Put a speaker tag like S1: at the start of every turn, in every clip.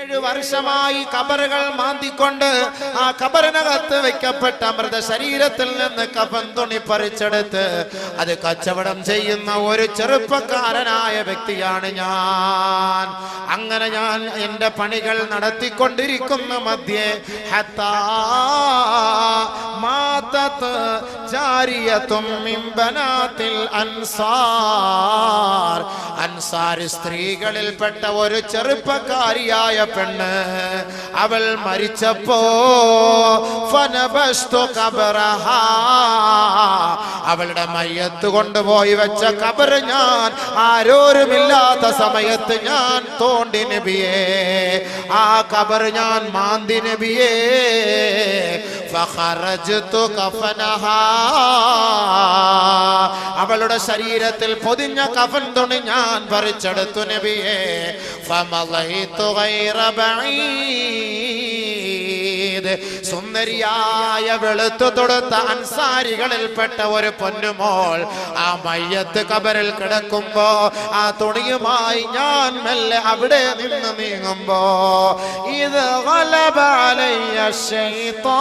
S1: 7 വർഷമായി കബറുകൾ മാന്തിക്കൊണ്ട് ആ കബറിനകത്ത് വെക്കപ്പെട്ട മൃതശരീരത്തിൽ നിന്ന് കഫൻ തുണി പറിച്ചെടുത്ത് അത് കച്ചവടം ചെയ്യുന്ന ഒരു ചെറുപ്പക്കാരനായ വ്യക്തിയാണ് ഞാൻ. അങ്ങനെ ഞാൻ എന്റെ പണികൾ നടത്തിക്കൊണ്ടിരിക്കുന്ന മധ്യേ ഹത്താ മാതത് ജാരിയതും മിൻ ബനാത്തിൽ അൻസാർ, അൻസാരി സ്ത്രീകളിൽപ്പെട്ട ഒരു ചെറുപ്പക്കാരിയായ പെണ്ണ് അവൾ മരിച്ചപ്പോ ഫനബസ്തു ഖബറഹാ, അവളുടെ മയ്യത്ത് കൊണ്ടുപോയി വെച്ച ഖബർ ഞാൻ ആരോരുമില്ലാത്ത സമയത്ത് ഞാൻ തോണ്ടി നബിയേ, ആ ഖബർ ഞാൻ മാന്തി നബിയേ. ഫഖറജ്തു കഫനഹാ, അവളുടെ ശരീരത്തിൽ പൊതിഞ്ഞ കഫൻ തുണി ഞാൻ പറിച്ചെടുത്തു നബിയേ. ഫമളൈതു ഗൈറ ബഈദ്, സുന്ദരിയായ വെളുത്തു തൊടുത്ത അൻസാരികളിൽപ്പെട്ട ഒരു പൊന്നുമോൾ ആ മയ്യത്ത് ഖബറിൽ കിടക്കുമ്പോ ആ തുണിയുമായി ഞാൻ മെല്ലെ അവിടെ നിന്ന് നീങ്ങുമ്പോ ഇത് ഗലബ അലയ്യ ശൈത്താൻ,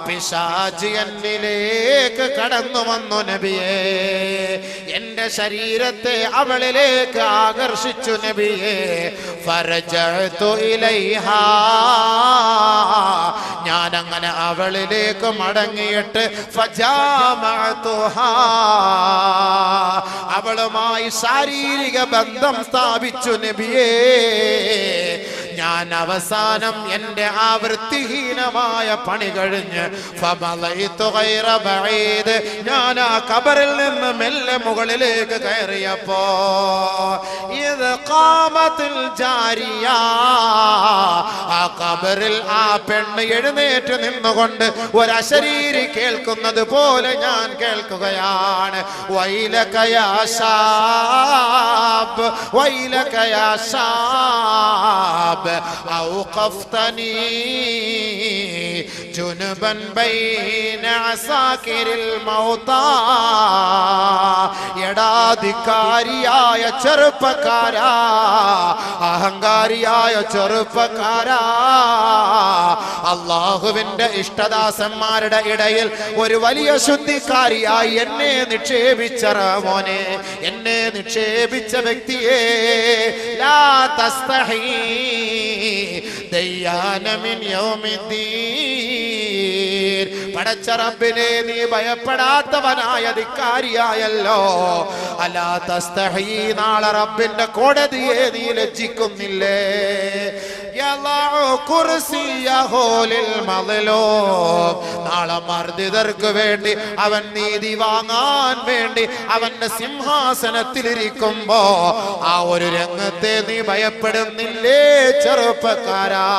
S1: പിശാച് എന്നിലേക്ക് കടന്നു വന്നു നബിയേ. എന്റെ ശരീരത്തെ അവളിലേക്ക് ആകർഷിച്ചു നബിയേ. ഫറജഅതു ഇലൈഹാ, ഞാൻ അങ്ങനെ അവളിലേക്ക് മടങ്ങിയിട്ട് ഫജാമഅതുഹാ, അവളുമായി ശാരീരിക ബന്ധം സ്ഥാപിച്ചു നബിയേ. ഞാൻ അവസാനം എന്റെ ആ വൃത്തിഹീനമായ പണി കഴിഞ്ഞ് ഫമളൈതു ഗൈറ ബഈദ്, ഞാൻ ആ ഖബറിൽ നിന്ന് മെല്ലെ മുകളിലേക്ക് കയറിയപ്പോ ഇത് ഖാമത്തുൽ ജാരിയ, ആ ഖബറിൽ ആ പെണ്ണ് എഴുന്നേറ്റ് നിന്നുകൊണ്ട് ഒരു അശരീരി കേൾക്കുന്നത് പോലെ ഞാൻ കേൾക്കുകയാണ്. വൈലക യാ ശാബ്, വൈലക യാ ശാബ് ഔഖഫ്തനി ജുനുബൻ ബൈന അസാകിരിൽ മൗതാ, എടാധികാരിയായ ചെറുപ്പക്കാരാ, അഹങ്കാരിയായ ചെറുപ്പക്കാരാ, അല്ലാഹുവിന്റെ ഇഷ്ടദാസന്മാരുടെ ഇടയിൽ ഒരു വലിയ ശുദ്ധിക്കാരിയായി എന്നെ നിക്ഷേപിച്ച മോനെ, എന്നെ നിക്ഷേപിച്ച വ്യക്തിയെ, ലാ തസ്തഹി ദയ്യാന മിൻ യൗമിദ്ദീൻ, പടച്ച റബ്ബിനെ നീ ഭയപ്പെടാത്തവനായ ധിക്കാരിയായല്ലോ. അലാ തസ്തഹി, നാളെ റബ്ബിന്റെ കോടതിയെ നീ ലജ്ജിക്കുന്നില്ലേ? നാളെ മർദിതർക്ക് വേണ്ടി അവൻ നീതി വാങ്ങാൻ വേണ്ടി അവന്റെ സിംഹാസനത്തിലിരിക്കുമ്പോ ആ ഒരു രംഗത്തെ നീ ഭയപ്പെടുന്നില്ലേ ചെറുപ്പക്കാരാ?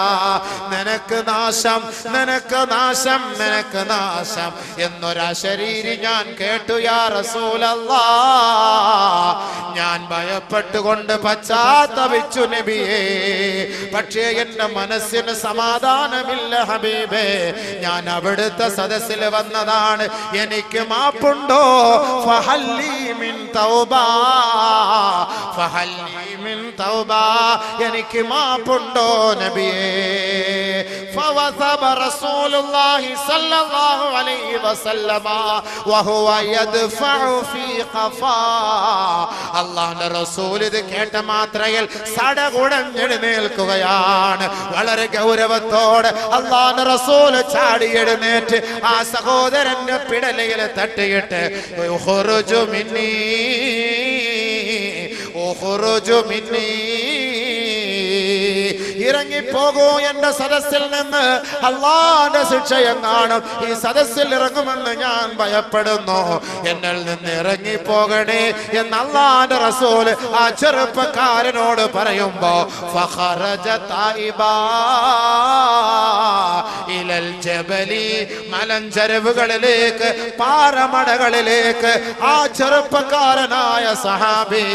S1: നിനക്ക് നാശം, നിനക്ക് നാശം, നിനക്ക് നാശം എന്നൊരശരീരി ഞാൻ കേട്ടു യാ റസൂലല്ലാഹ്. ഞാൻ ഭയപ്പെട്ടുകൊണ്ട് പശ്ചാത്തപിച്ചു നബിയേ. പക്ഷേ എന്റെ മനസ്സിന് സമാധാനമില്ല ഹബീബേ. ഞാൻ അവിടുത്തെ സദസ്സിൽ വന്നതാണ്, എനിക്ക് മാപ്പുണ്ടോ? ഫഹല്ലി മിൻ തൗബാ, ഫഹല്ലി മിൻ തൗബാ, എനിക്ക് മാപ്പുണ്ടോ നബിയേ? ഫവസബ റസൂലുള്ളാഹി സ്വല്ലല്ലാഹു അലൈഹി വസല്ലമ വഹുവ യദ്ഫഉ ഫീ ഖഫാ. അല്ലാഹുവിന്റെ റസൂൽ ഇത് കേട്ട മാത്രയിൽ സടകുടഞ്ഞെഴുന്നേൽക്കുകയാണ്. വളരെ ഗൗരവത്തോടെ അല്ലാഹുവിന്റെ റസൂൽ ചാടി എഴുന്നേറ്റ് ആ സഹോദരന്റെ പിടലയിൽ തട്ടിയിട്ട് ഉഖ്റുജു മിന്നീ, ഉഖ്റുജു മിന്നീ, ഇറങ്ങിപ്പോകൂ എന്റെ സദസ്സിൽ നിന്ന്, അല്ലാഹുവിന്റെ ശിക്ഷയെങ്ങാനും ഈ സദസ്സിൽ ഇറങ്ങുമെന്ന് ഞാൻ ഭയപ്പെടുന്നു, എന്നിൽ നിന്ന് ഇറങ്ങിപ്പോകണേ എന്ന് അല്ലാഹുവിന്റെ റസൂൽ ആ ചെറുപ്പക്കാരനോട് പറയുമ്പോ ഫഖറജ തായിബാ ഇലൽ ജബലി, മലഞ്ചരവുകളിലേക്ക്, പാറമടകളിലേക്ക് ആ ചെറുപ്പക്കാരനായ സഹാബി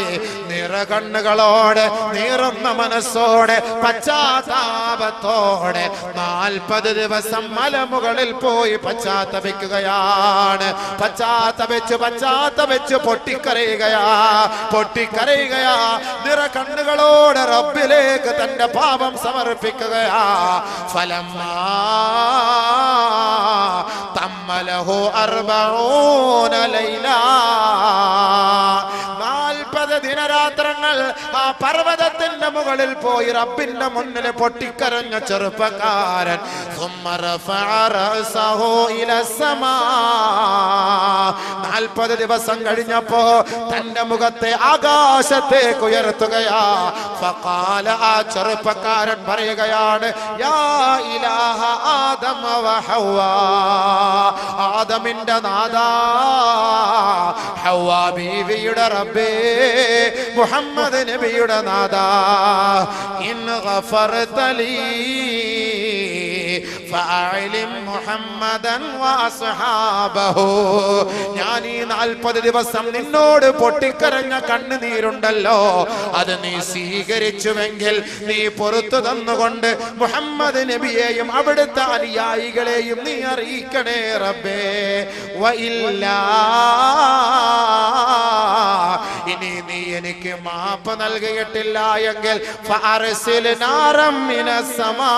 S1: നിറകണ്ണുകളോടെ, നീറുന്ന മനസ്സോടെ, പച്ചാ പശ്ചാത്താപത്തോടെ 40 ദിവസം മലമുകളിൽ പോയി പശ്ചാത്തപിക്കുകയാണ്. പശ്ചാത്തപിച്ച് പൊട്ടിക്കരയുകയാ. നിറകണ്ണുകളോടെ റബ്ബിലേക്ക് തന്റെ പാപം സമർപ്പിക്കുകയാ. ഫലമ്മാ തമ്മലഹു 40 ലൈല, 40 ദിനരാത്രങ്ങൾ ആ പർവ്വതത്തിന്റെ മുകളിൽ പോയി റബ്ബിന്റെ മുന്നിൽ പൊട്ടിക്കരഞ്ഞ ചെറുപ്പക്കാരൻ 40 ദിവസം കഴിഞ്ഞപ്പോ തന്റെ മുഖത്തെ ആകാശത്തേക്ക് ഉയർത്തുകയാ. ഫഖാല, ആ ചെറുപ്പക്കാരൻ പറയുകയാണ്, യാ ഇലാഹ ആദം വ ഹവ്വാ, ആദമിന്റെ നാഥാ, ഹവ്വാ ബീവിയുടെ റബ്ബേ, മുഹമ്മദ് നബിയുടെ നാഥാ, ഇൻ ഗഫർത ലീ ഫഅലിം മുഹമ്മദൻ വഅസ്ഹാബഹു, ഞാൻ ഈ 40 ദിവസം നിന്നോട് പൊട്ടിക്കരഞ്ഞ കണ്ണുനീരുണ്ടല്ലോ, അത് നീ സ്വീകരിച്ചുവെങ്കിൽ നീ പുറത്തു തന്നുകൊണ്ട് മുഹമ്മദ് നബിയെയും അവിടുത്തെ അനുയായികളെയും നീ അറിയിക്കണേ റബ്ബേ. വഇല്ലാ, ഇനി നീ എനിക്ക് മാപ്പ് നൽകിയിട്ടില്ല എങ്കിൽ ഫഅർസിൽ നാറം മിനസ്സമാ,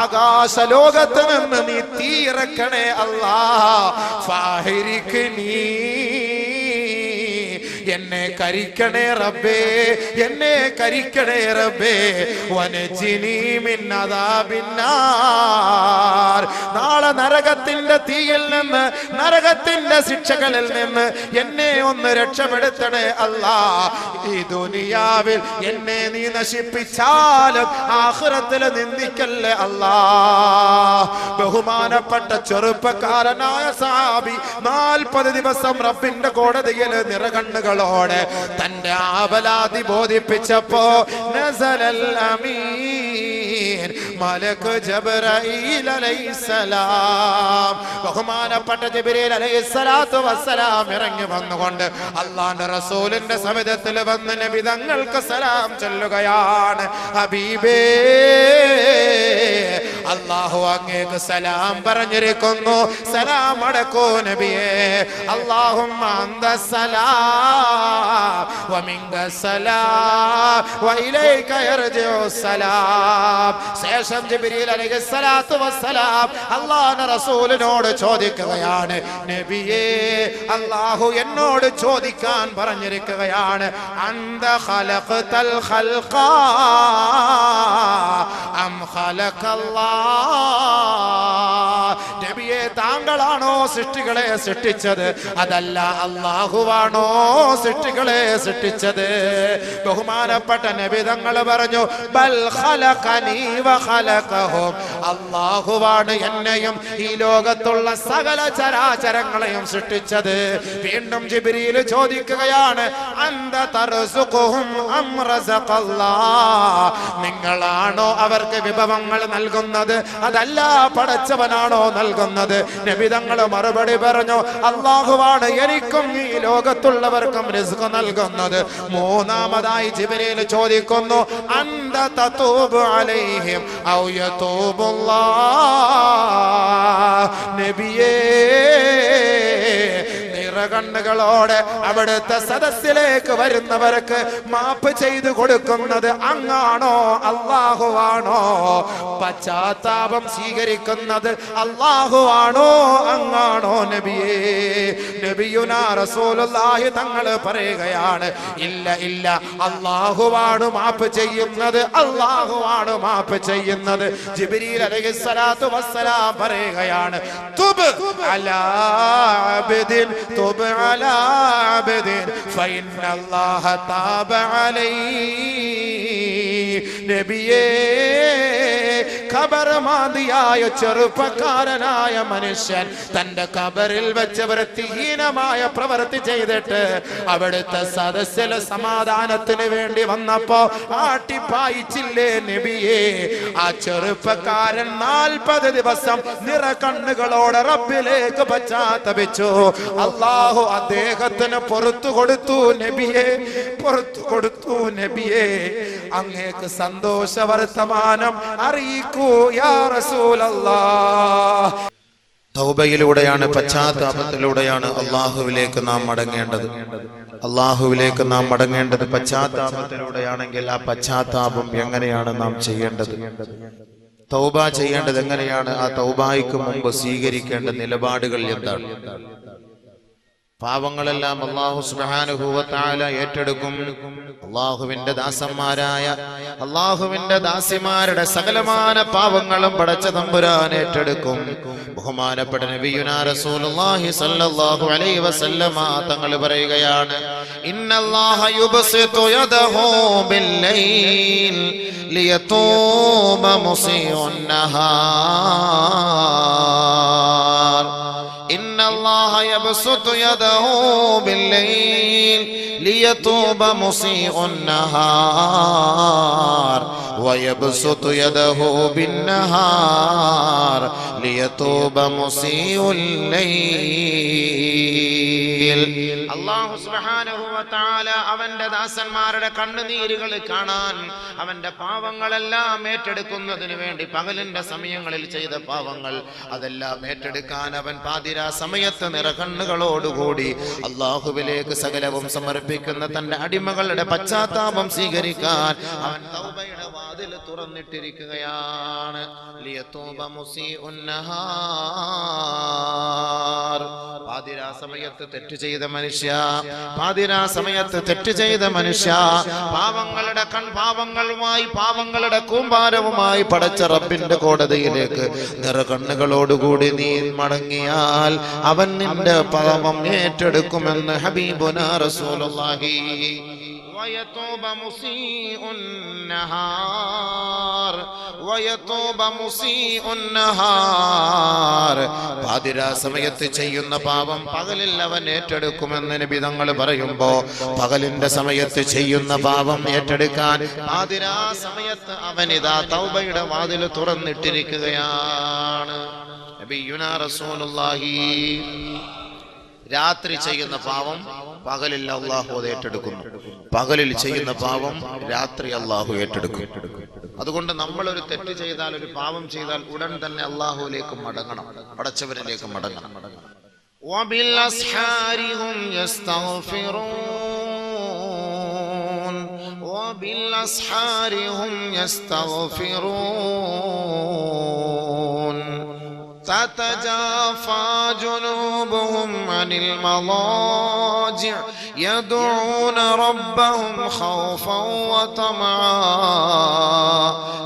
S1: ആകാശ ലോകത്ത് നിന്ന് നീ തീയിറക്കണേ അല്ലാഹ്. ഫാഹിരിക്ക് നീ എന്നെ കരിക്കണേ റബ്ബേ, എന്നെ കരിക്കണേ റബ്ബേ. വനജിനി മിൻ അദാബിന്നാർ, നാളെ നരകത്തിന്റെ തീയിൽ നിന്ന്, നരകത്തിന്റെ ശിക്ഷകളിൽ നിന്ന് എന്നെ ഒന്ന് രക്ഷപ്പെടുത്തണേ അല്ലാഹ്. ഈ ദുനിയാവിൽ എന്നെ നീ നശിപ്പിച്ചാലും ആഖിറത്തിൽ നിന്ദിക്കല്ലേ അല്ലാഹ്. ബഹുമാനപ്പെട്ട ചെറുപ്പക്കാരനായ സഹാബി 40 ദിവസം റബ്ബിന്റെ കോടതിയിൽ നിറകണ്ണുകളോടെ തന്റെ ആവലാതി ബോധിപ്പിച്ചപ്പോ നസലൽ അമീൻ മലക്ക് ജിബ്രീൽ അലൈഹിസ്സലാം, ബഹുമാനപ്പെട്ട ജിബ്രീൽ അലൈഹിസ്സലാത്തു വസ്സലാം ഇറങ്ങി വന്നുകൊണ്ട് അല്ലാഹുവിന്റെ റസൂലിന്റെ സവിധത്തിൽ വന്ന് നബി തങ്ങൾക്ക് സലാം ചൊല്ലുകയാണ്. ഹബീബേ, അല്ലാഹു അങ്ങേക്ക് സലാം പറഞ്ഞിരിക്കുന്നു, സലാം അടക്കൂ നബിയേ. അല്ലാഹുമ്മ അന്തസ്സലാം വമിൻകസ്സലാം വഇലൈക യർജിഉസ്സലാം. ശേഷം ജിബ്രീൽ അലൈഹിസ്സലാത്തു വസ്സലാം അല്ലാഹുവിന്റെ റസൂലിനോട് ചോദിക്കുകയാണ്, നബിയേ, അല്ലാഹു എന്നോട് ചോദിക്കാൻ പറഞ്ഞിരിക്കുകയാണ്, അന്ത ഖലഖതൽ ഖൽഖ അം ഖലഖല്ലാഹ്, നബിയേ, താങ്കളാണോ സൃഷ്ടികളെ സൃഷ്ടിച്ചത്, അതല്ല അല്ലാഹുവാണോ സൃഷ്ടികളെ സൃഷ്ടിച്ചത്? ബഹുമാനപ്പെട്ട നബി തങ്ങൾ പറഞ്ഞു, ബൽ ഖലഖനി വ ഖലഖഹും, അല്ലാഹുവാണ് എന്നെയും ഈ ലോകത്തുള്ള സകല ചരാചരങ്ങളെയും സൃഷ്ടിച്ചത്. വീണ്ടും ജിബ്രീൽ ചോദിക്കുകയാണ്, അന്ത തർസുഖുഹും അം റസഖല്ലാഹ്, നിങ്ങളാണോ അവർക്ക് വിഭവങ്ങൾ നൽകുന്നത്, അതല്ല പടച്ചവനാണോ നൽകുന്നത്? നബി തങ്ങൾ മറുപടി പറഞ്ഞു, അല്ലാഹുവാണ് എനിക്കും ഈ ലോകത്തുള്ളവർക്കും റിസ്ക് നൽകുന്നത്. മൂന്നാമതായി ജിബ്രീൽ ചോദിക്കുന്നു, അന്ത തതൂബു അലൈഹിം ഔ യതൂബുല്ലാഹ്, നബിയേ, കണ്ണുകളോടെ അവിടുത്തെ സദസ്സിലേക്ക് വരുന്നവർക്ക് മാപ്പ് ചെയ്തു കൊടുക്കുന്നത് അങ്ങാണോ അല്ലാഹുവാണോ? പശ്ചാത്താപം സ്വീകരിക്കുന്നത് അല്ലാഹുവാണോ അങ്ങാണോ? നബിയേ, നബിയുനാ റസൂലുള്ളാഹി തങ്ങൾ പറയുകയാണ്, ഇല്ല ഇല്ല, അല്ലാഹുവാണ് മാപ്പ് ചെയ്യുന്നത്, അല്ലാഹുവാണ് മാപ്പ് ചെയ്യുന്നത്. ജിബ്രീൽ അലൈഹിസ്സലാത്തു വസ്സലാം പറയുകയാണ്, തുബ് അലാ അബ്ദിൻ തുബ് അലാ അബ്ദിൻ ഫഇന്നല്ലാഹ താബ അലൈഹി. നബിയേ, ഖബർമാദിയായ ചെറുപ്പക്കാരനായ മനുഷ്യൻ തന്റെ ഖബറിൽ വെച്ച് വൃത്തിഹീനമായ പ്രവൃത്തി ചെയ്തിട്ട് അവിടുത്തെ സദസ്സിലെ സമാധാനത്തിന് വേണ്ടി വന്നപ്പോ ആട്ടിപ്പായിച്ചില്ലേ നബിയേ? ആ ചെറുപ്പക്കാരൻ 40 ദിവസം നിറകണ്ണുകളോടെ റബ്ബിലേക്ക് പശ്ചാത്തപിച്ചു. അല്ലാഹു അദ്ദേഹത്തിന് പുറത്തു കൊടുത്തു നബിയേ, പുറത്തു കൊടുത്തു നബിയേ. അങ്ങേക്ക് സന്തോഷ വർത്തമാനം അറിയിക്കൂ യാ റസൂലല്ലാഹ്. തൗബയിലൂടെയാണ്, പശ്ചാത്താപത്തിലൂടെയാണ് അള്ളാഹുവിലേക്ക് നാം മടങ്ങേണ്ടത്. അള്ളാഹുവിലേക്ക് നാം മടങ്ങേണ്ടത് പശ്ചാത്താപത്തിലൂടെയാണെങ്കിൽ ആ പശ്ചാത്താപം എങ്ങനെയാണ് നാം ചെയ്യേണ്ടത്? തൗബ ചെയ്യേണ്ടത് എങ്ങനെയാണ്? ആ തൗബായ്ക്ക് മുമ്പ് സ്വീകരിക്കേണ്ട നിലപാടുകൾ എന്താണ്? പാവങ്ങളെല്ലാം അല്ലാഹു സുബ്ഹാനഹു വ തആല ഏറ്റെടുക്കും. അല്ലാഹുവിന്റെ ദാസന്മാരായ, അല്ലാഹുവിന്റെ ദാസിമാരുടെ സകലമാന പാവങ്ങളും പടച്ച തമ്പുരാൻ ഏറ്റെടുക്കും. ബഹുമാനപ്പെട്ട നബിയുനാ റസൂലുള്ളാഹി സ്വല്ലല്ലാഹു അലൈഹി വസല്ലമ തങ്ങൾ പറയുകയാണ്, ഇന്നല്ലാഹ യുബ്സിതു യദഹു ബില്ലൈൽ ലിയതൂബ മുസീഉൻ നഹാർ. ഇന്നല്ലാഹ യബ്സുതു യദഹു ബില്ലൈൽ ലിയതൂബ മുസീഉൻ നഹാർ വയബ്സുതു യദഹു ബിന്നഹാർ ലിയതൂബ മുസീഉൽ ലൈൽ. അല്ലാഹു സുബ്ഹാനഹു വ തആല അവന്റെ ദാസന്മാരുടെ കണ്ണുനീരുകൾ കാണാൻ, അവന്റെ പാവങ്ങളെല്ലാം ഏറ്റെടുക്കുന്നതിന് വേണ്ടി പകലിന്റെ സമയങ്ങളിൽ ചെയ്ത പാവങ്ങൾ അതെല്ലാം ഏറ്റെടുക്കാൻ അവൻ പാതിരാ സമയത്ത് നിറകണ്ണുകളോടുകൂടി അല്ലാഹുവിലേക്ക് സകലവും സമർപ്പിക്കുന്ന തന്റെ അടിമകളുടെ പശ്ചാത്താപം സ്വീകരിക്കാൻ അവൻ തൗബയുടെ വാതിൽ തുറന്നിട്ടിരിക്കുകയാണ്. ലിയതൂബ മുസീഉൻ നഹാർ. പാതിരാ സമയത്ത് തെറ്റ് ചെയ്ത മനുഷ്യ, പാതിരാ സമയത്ത് തെറ്റ് ചെയ്ത മനുഷ്യ, പാവങ്ങളുടെ പാവങ്ങളുമായി, പാവങ്ങളുടെ കൂമ്പാരവുമായി പടച്ച റബ്ബിന്റെ കോടതിയിലേക്ക് നിറകണ്ണുകളോടുകൂടി നീ മടങ്ങിയാൽ അവൻ നിന്റെ പാപം ഏറ്റെടുക്കുമെന്ന് ഹബീബുനാ റസൂലുള്ളാഹി. വയതൂബ മുസീഉൻ നഹാർ വയതൂബ മുസീഉൻ നഹാർ. പാതിരാ സമയത്ത് ചെയ്യുന്ന പാപം പകലിൽ അവൻ ഏറ്റെടുക്കുമെന്ന് നബി തങ്ങൾ പറയുമ്പോ, പകലിന്റെ സമയത്ത് ചെയ്യുന്ന പാപം ഏറ്റെടുക്കാൻ പാതിരാ സമയത്ത് അവൻ ഇതാ തൗബയുടെ വാതിൽ തുറന്നിട്ടിരിക്കുകയാണ്. നബിയുനാ റസൂലുള്ളാഹി രാത്രി ചെയ്യുന്ന പാപം പകലിൽ അല്ലാഹു ഏറ്റെടുക്കുന്നു, പകലിൽ ചെയ്യുന്ന പാപം രാത്രി അല്ലാഹു ഏറ്റെടുക്കും. അതുകൊണ്ട് നമ്മൾ ഒരു തെറ്റ് ചെയ്താൽ, ഒരു പാപം ചെയ്താൽ ഉടൻ തന്നെ അല്ലാഹുവിലേക്ക് മടങ്ങണം, പടച്ചവനിലേക്ക് മടങ്ങണം. വബിൽ അസ്ഹാരി ഹും യസ്തഗ്ഫിറൂൻ വബിൽ അസ്ഹാരി ഹും യസ്തഗ്ഫിറൂൻ تتجافى جنوبهم عن المضاجع يدعون ربهم خوفا وطمعا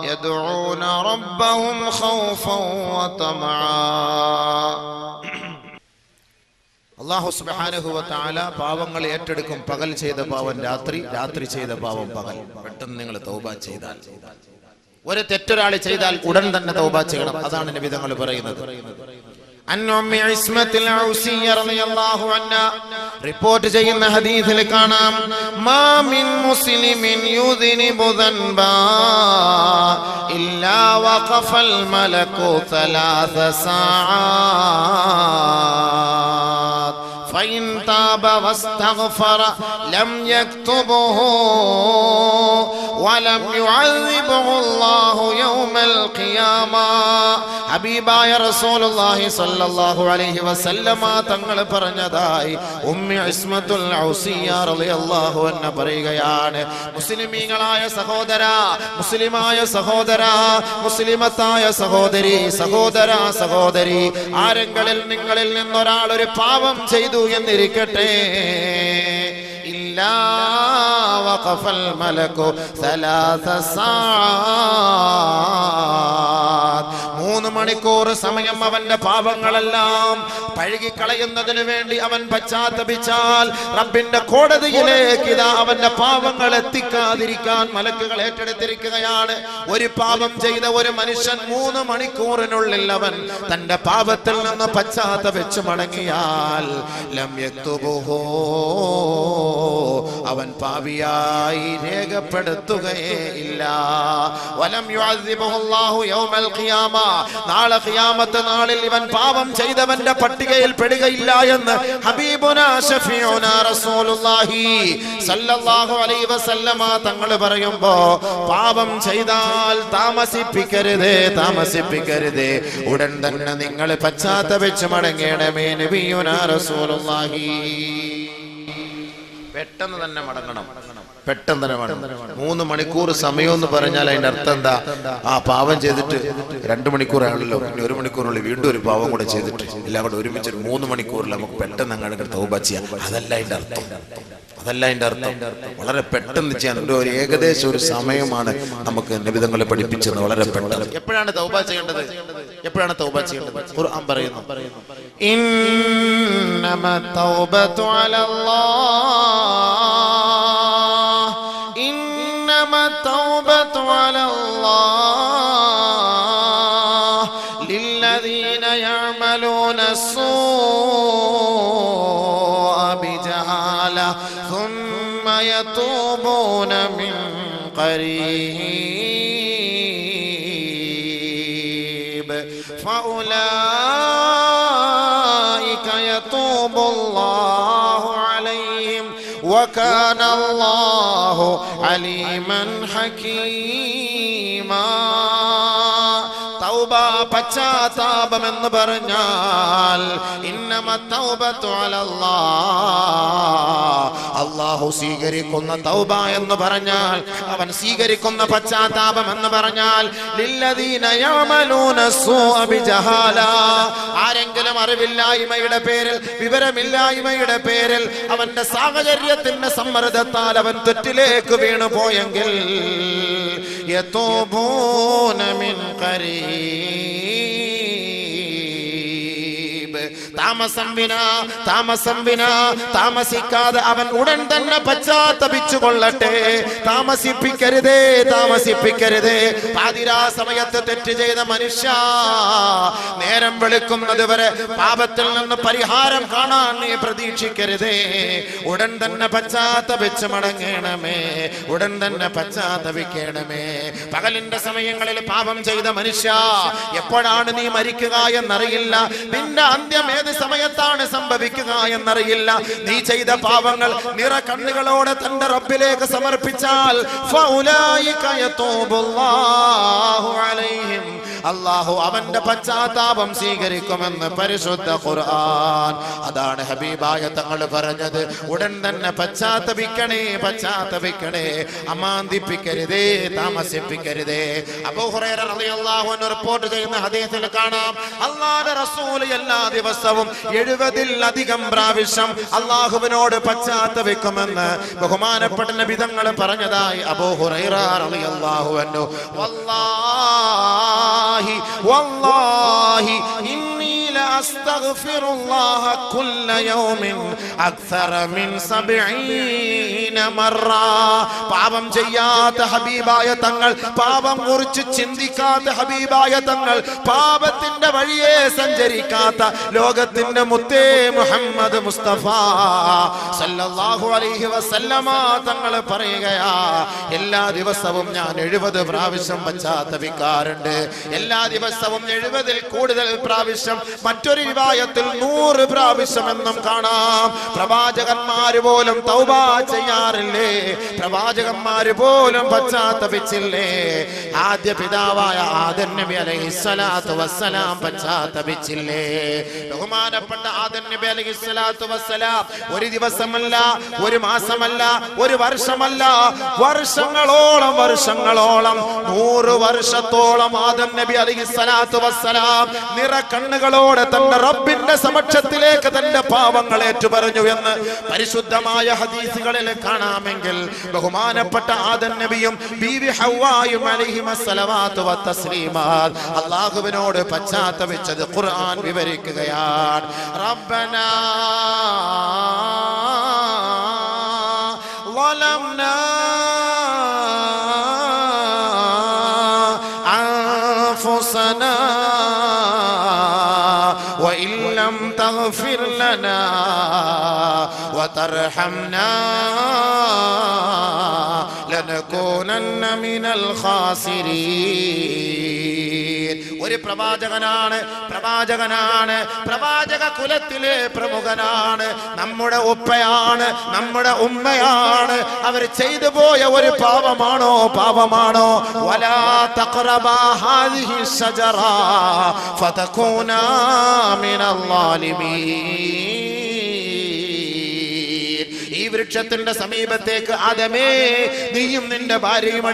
S1: يدعون ربهم خوفا وطمعا. അല്ലാഹു സുബ്ഹാനഹു വ തആല പാവങ്ങൾ ഏറ്റെടുക്കും. പകൽ ചെയ്ത പാവം രാത്രി, രാത്രി ചെയ്ത പാവം പകൽ. പെട്ടെന്ന് നിങ്ങൾ തൗബ ചെയ്താൽ, ഒരു തെറ്റൊരാൾ ചെയ്താൽ ഉടൻ തന്നെ തൗബ ചെയ്യണം. അതാണ് നബി തങ്ങൾ പറയുന്നത്. അന്നുമ്മി ഇസ്മത്തുൽ ഔസിയ്യ റളിയല്ലാഹു അൻഹ റിപ്പോർട്ട് ചെയ്യുന്ന ഹദീസിൽ കാണാം, മാ മിൻ മുസ്ലിമിൻ യുദ്നിബു ദൻബാ ഇല്ലാ വഖഫൽ മലകു 3 സആat فإن تاب واستغفر لم يكتبه ولم يعذبه الله يوم القيامة. ഹബീബായ റസൂലുള്ളാഹി സ്വല്ലല്ലാഹു അലൈഹി വസല്ലമ തങ്ങൾ പറഞ്ഞതായി ഉമ്മി ഇസ്മത്തുൽ ഔസിയ്യ റളിയല്ലാഹു അൻഹ പറയുകയാണ്, മുസ്ലിമീങ്ങളായ സഹോദരാ, മുസ്ലിമായ സഹോദരാ, മുസ്ലിമത്തായ സഹോദരി, സഹോദരാ, സഹോദരി, ആരെങ്കിലും നിങ്ങളിൽ നിന്നൊരാൾ ഒരു പാപം ചെയ്തു എന്നിരിക്കട്ടെ, ഇല്ലാ വഖഫൽ മലകു 3 സആat, 3 മണിക്കൂർ സമയം അവന്റെ പാപങ്ങളെല്ലാം പഴുകിക്കളയുന്നതിന് വേണ്ടി അവൻ പശ്ചാത്തപിച്ചാൽ റബ്ബിന്റെ കോടതിയിലേക്ക് ഇതാ അവന്റെ പാപങ്ങൾ എത്തിക്കാതിരിക്കാൻ മലക്കുകൾ ഏറ്റെടുത്തിരിക്കുകയാണ്. ഒരു പാപം ചെയ്ത ഒരു മനുഷ്യൻ 3 മണിക്കൂറിനുള്ളിൽ അവൻ തന്റെ പാപത്തിൽ നിന്ന് പശ്ചാത്തപിച്ചു മടങ്ങിയാൽ ലം യക്തുബുഹു, അവൻ പാപിയായി രേഖപ്പെടുത്തുകയേ ഇല്ല. വലം യുഅദ്ദിബുഹു അല്ലാഹു യൗമൽ ഖിയാമ, നാളെ ഖിയാമത്ത് നാളിൽ ഇവൻ പാപം ചെയ്തവന്റെ പട്ടികയിൽ പെടുകയില്ല എന്ന് ഹബീബുനാ ശഫീഉനാ റസൂലുള്ളാഹി സല്ലല്ലാഹു അലൈഹി വസല്ലമ തങ്ങൾ പറയുമ്പോ, പാപം ചെയ്താൽ താമസിപ്പിക്കരുതേ, ഉടൻ തന്നെ നിങ്ങൾ പശ്ചാത്തപിച്ച് മടങ്ങണമേ നബിയുനാ റസൂലുള്ളാഹി. പെട്ടെന്ന് തന്നെ മടങ്ങണം. 3 മണിക്കൂർ സമയം എന്ന് പറഞ്ഞാൽ അതിന്റെ അർത്ഥം എന്താ? ആ പാവം ചെയ്തിട്ട് 2 മണിക്കൂറാണല്ലോ, പിന്നെ 1 മണിക്കൂറിനുള്ളിൽ വീണ്ടും ഒരു പാവം കൂടെ ചെയ്തിട്ട് എല്ലാം കൂടെ ഒരുമിച്ച് 3 മണിക്കൂറിൽ നമുക്ക് പെട്ടെന്ന് അങ്ങോട്ട് തൗബ ചെയ്യാം. അതല്ല അതിന്റെ അർത്ഥം. വളരെ പെട്ടെന്ന് ചെയ്യാൻ ഒരു ഏകദേശം ഒരു സമയമാണ് നമുക്ക് നബിതങ്ങളെ പഠിപ്പിച്ചത്. വളരെ പെട്ടെന്ന്. എപ്പോഴാണ് തൗബ ചെയ്യേണ്ടത്? ഖുർആൻ പറയുന്നു, ഇന്നമ തൗബതു അലല്ലാഹ്, ഇന്നമ തൗബതു അലല്ലാഹ് ലില്ലദീന യഅമലൂന السوء بجهالة ثم يتوبون من قريب فأولئك يتوب الله عليهم وكان الله عليما حكيما. തൗബ, പശ്ചാത്താപം എന്ന് പറഞ്ഞാൽ ഇന്നമ തൗബതു അലല്ലാഹ്, അല്ലാഹു സ്വീകരിക്കുന്ന തൗബ എന്ന് പറഞ്ഞാൽ, അവൻ സ്വീകരിക്കുന്ന പശ്ചാത്താപം എന്ന് പറഞ്ഞാൽ ലില്ലദീന യഅമലൂന السوء بجهالة, ആരെങ്കിലും അറിവില്ലായ്മയുടെ പേരിൽ, വിവരമില്ലായ്മയുടെ പേരിൽ, അവന്റെ സാഹചര്യത്തിന്റെ സമ്മർദ്ദത്താൽ അവൻ തെറ്റിലേക്ക് വീണു പോയെങ്കിൽ യതൂബൂന മിൻ ഖരീബ്, താമസിക്കാതെ അവൻ ഉടൻ തന്നെ പശ്ചാത്തപിച്ചു കൊള്ളട്ടെ. താമസിപ്പിക്കരുതേ. പാതിരാ സമയത്ത് തെറ്റ് ചെയ്ത മനുഷ്യ, നേരം വെളുക്കുന്നത് വരെ പാപത്തിൽ നിന്ന് പരിഹാരം കാണാൻ നീ പ്രതീക്ഷിക്കരുതേ. ഉടൻ തന്നെ പശ്ചാത്തപിച്ച് മടങ്ങണമേ, ഉടൻ തന്നെ പശ്ചാത്തപിക്കണമേ. പകലിന്റെ സമയങ്ങളിൽ പാപം ചെയ്ത മനുഷ്യ, എപ്പോഴാണ് നീ മരിക്കുക എന്നറിയില്ല. നിന്റെ അന്ത്യം ഏത് സമയത്താണ് സംഭവിക്കുക എന്നറിയില്ല. നീ ചെയ്ത പാപങ്ങൾ നിറ കണ്ണുകളോടെ തന്റെ റബ്ബിലേക്ക് സമർപ്പിച്ചാൽ ഫൗലായിക യതൂബുല്ലാഹു അലൈഹിം, അല്ലാഹു അവന്റെ പശ്ചാത്താപം സ്വീകരിക്കുമെന്ന് പരിശുദ്ധ ഖുർആൻ. അതാണ് ഹബീബായ തങ്ങൾ പറഞ്ഞത്, ഉടൻ തന്നെ പശ്ചാത്തപിക്കണേ, അമാന്തിപ്പിക്കരുതേ, താമസിപ്പിക്കരുതേ. അബൂ ഹുറൈറ റളിയല്ലാഹു അൻഹു റിപ്പോർട്ട് ചെയ്യുന്ന ഹദീസിൽ കാണാം, അല്ലാഹുവിന്റെ റസൂൽ എല്ലാ ദിവസവും 70-ലധികം പ്രാവശ്യം അല്ലാഹുവിനോട് പശ്ചാത്തപിക്കുമെന്ന് ബഹുമാനപ്പെട്ട നബി തങ്ങൾ പറഞ്ഞതായി അബൂ ഹുറൈറ റളിയല്ലാഹു അൻഹു. വല്ലാഹി ഇന്നി ലഅസ്തഗ്ഫിറുല്ലാഹ കുല്ല യൗമിൻ അക്സറ മിൻ 70 മറ. പാപം ചെയ്യാത്ത ഹബീബായ തങ്ങൾ, പാപം കുറിച്ച് ചിന്തിക്കാത്ത ഹബീബായ തങ്ങൾ, പാപത്തിന്റെ വഴിയെ സഞ്ചരിക്കാത്ത ലോകത്തിന്റെ മുത്തേ മുഹമ്മദ് മുസ്തഫ സല്ലല്ലാഹു അലൈഹി വസല്ലമ തങ്ങൾ പറയുകയാ, എല്ലാ ദിവസവും ഞാൻ 70 പ്രാവശ്യം പശ്ചാത്തപിക്കാറുണ്ട്. എല്ലാ ദിവസവും 70-ൽ കൂടുതൽ പ്രാവശ്യം, മറ്റൊരു റിവായത്തിൽ 100 പ്രാവശ്യം എന്നും കാണാം. പ്രവാചകന്മാര് പോലും തൗബ ചെയ്യാറില്ലേ? പ്രവാചകന്മാര് പോലും പശ്ചാത്തപിച്ചില്ലേ? ആദ്യ പിതാവായ ആദം നബി അലൈഹിസ്സലാത്തു വസ്സലാം പശ്ചാത്തപിച്ചില്ലേ? ബഹുമാനപ്പെട്ട ആദം നബി അലൈഹിസ്സലാത്തു വസ്സലാം ഒരു ദിവസമല്ല, ഒരു മാസമല്ല, ഒരു വർഷമല്ല, വർഷങ്ങളോളം 100 വർഷത്തോളം ആദം നബി അലൈഹിസ്സലാത്തു വസ്സലാം നിറ കണ്ണുകളോടെ തന്റെ റബ്ബിന്റെ സമക്ഷത്തിലേക്ക് തന്റെ പാവങ്ങൾ ഏറ്റുപറഞ്ഞു എന്ന് പരിശുദ്ധമായ ഹദീസുകളിൽ കാണാമെങ്കിൽ ബഹുമാനപ്പെട്ട ആദം നബിയും ബീവി ഹവ്വായും അലൈഹിമസ്സലവാത്തു വത്തസ്ലീമാത്ത് അല്ലാഹുവിനോട് പശ്ചാത്തപിച്ചത് ഖുർആൻ വിവരിക്കുകയാണ്. റബ്ബനാ ളലംനാ അൻഫുസനാ وإن لم تغفر لنا وترحمنا لنكونن من الخاسرين. ഒരു പ്രവാചകനാണ്, പ്രവാചക കുലത്തിലെ പ്രമുഖനാണ്, നമ്മുടെ ഉപ്പയാണ്, നമ്മുടെ ഉമ്മയാണ്. അവർ ചെയ്തു പോയ ഒരു പാപമാണോ വലാ തഖറബാ ഹാദിഹി ശജറ ഫതകൂനാ മിനൽ ളാലിമീൻ. ഈ വൃക്ഷത്തിന്റെ സമീപത്തേക്ക് ആദമേ നീയും നിന്റെ ഭാര്യയും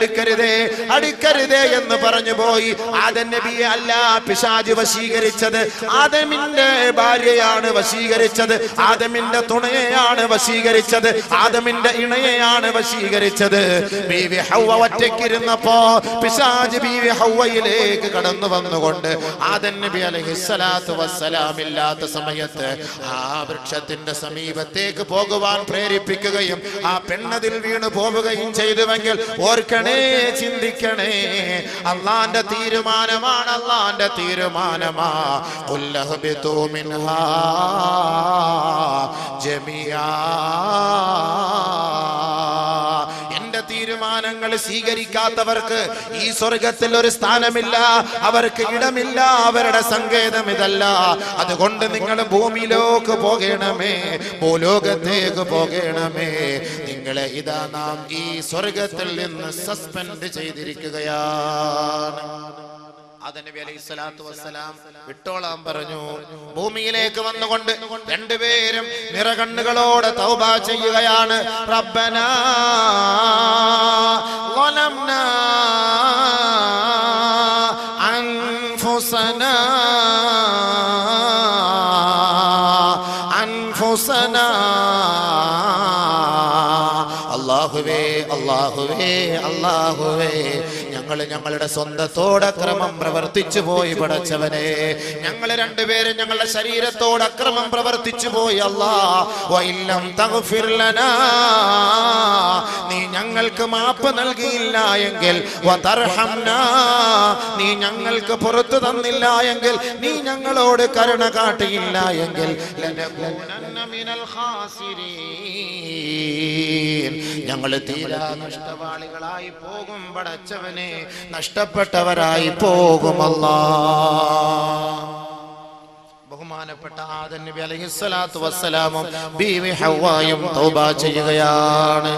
S1: അടുക്കരുതേ എന്ന് പറഞ്ഞു പോയി. ആദം നബിയെ അല്ല പിശാച് വശീകരിച്ചത്, ആദമിന്റെ ഭാര്യയാണ് വശീകരിച്ചത്, ആദമിന്റെ തുണയെയാണ് വശീകരിച്ചത്, ആദമിന്റെ ഇണയെയാണ് വശീകരിച്ചത്. ബീവി ഹവ്വ ഒറ്റയ്ക്കിരുന്നപ്പോ പിശാച് ബീവി ഹവ്വയിലേക്ക് കടന്നു വന്നുകൊണ്ട് ആദം നബി അലൈഹിസ്സലാത്തു വസ്സലാം ഇല്ലാത്ത സമയത്ത് ആ വൃക്ഷത്തിന്റെ സമീപത്തേക്ക് പോകുവാൻ പ്രേരിപ്പിക്കുകയും ആ പെണ്ണതിൽ വീണു പോവുകയും ചെയ്തുവെങ്കിൽ ഓർക്കണേ, ചിന്തിക്കണേ, അള്ളാന്റെ തീരുമാനമാണ്, അള്ളാന്റെ തീരുമാനമാ. ഖുല്ലഹ്ബിതു മിൻഹാ ജമിയാ. എന്റെ തീരുമാനങ്ങൾ സ്വീകരിക്കാത്തവർക്ക് ഈ സ്വർഗത്തിൽ ഒരു സ്ഥാനമില്ല, അവർക്ക് ഇടമില്ല, അവരുടെ സങ്കേതം ഇതല്ല. അതുകൊണ്ട് നിങ്ങൾ ഭൂമിയിലേക്ക് പോകണമേ, ഭൂലോകത്തേക്ക് പോകണമേ. നിങ്ങളെ ഇതാ നാം ഈ സ്വർഗത്തിൽ നിന്ന് സസ്പെൻഡ് ചെയ്തിരിക്കുകയാണ്. ആദം നബി അലൈഹിസ്സലാത്തു വസ്സലാം വിട്ടോളാൻ പറഞ്ഞു. ഭൂമിയിലേക്ക് വന്നുകൊണ്ട് രണ്ടുപേരും നിറകണ്ണുകളോടെ തൗബ ചെയ്യുകയാണ്. റബ്ബനാ ളലംനാ അൻഫുസനാ അല്ലാഹുവേ ഞങ്ങളുടെ സ്വന്തത്തോട് അക്രമം പ്രവർത്തിച്ചു പോയി പടച്ചവനെ. ഞങ്ങൾ രണ്ടുപേരും ഞങ്ങളുടെ ശരീരത്തോട് അക്രമം പ്രവർത്തിച്ചു പോയി. അല്ലാഹ് തഗ്ഫിർ ലനാ, നീ ഞങ്ങൾക്ക് മാപ്പ് നൽകിയില്ല എങ്കിൽ, വതർഹംനാ, നീ ഞങ്ങൾക്ക് പുറത്തു തന്നില്ല എങ്കിൽ, നീ ഞങ്ങളോട് കരുണ കാട്ടിയില്ല എങ്കിൽ, ലനകൂനന്ന മിനൽ ഖാസിരീൻ, ഞങ്ങൾ തീരാ നഷ്ടവാളികളായി പോകും പടച്ചവനെ, നഷ്ടപ്പെട്ടവരായി പോകും അല്ലാഹ്. ബഹുമാനപ്പെട്ട ആദം നബി അലൈഹിസ്സലാത്തു വസ്സലാമും ബീവി ഹവ്വായും തൗബ ചെയ്യുകയാണ്,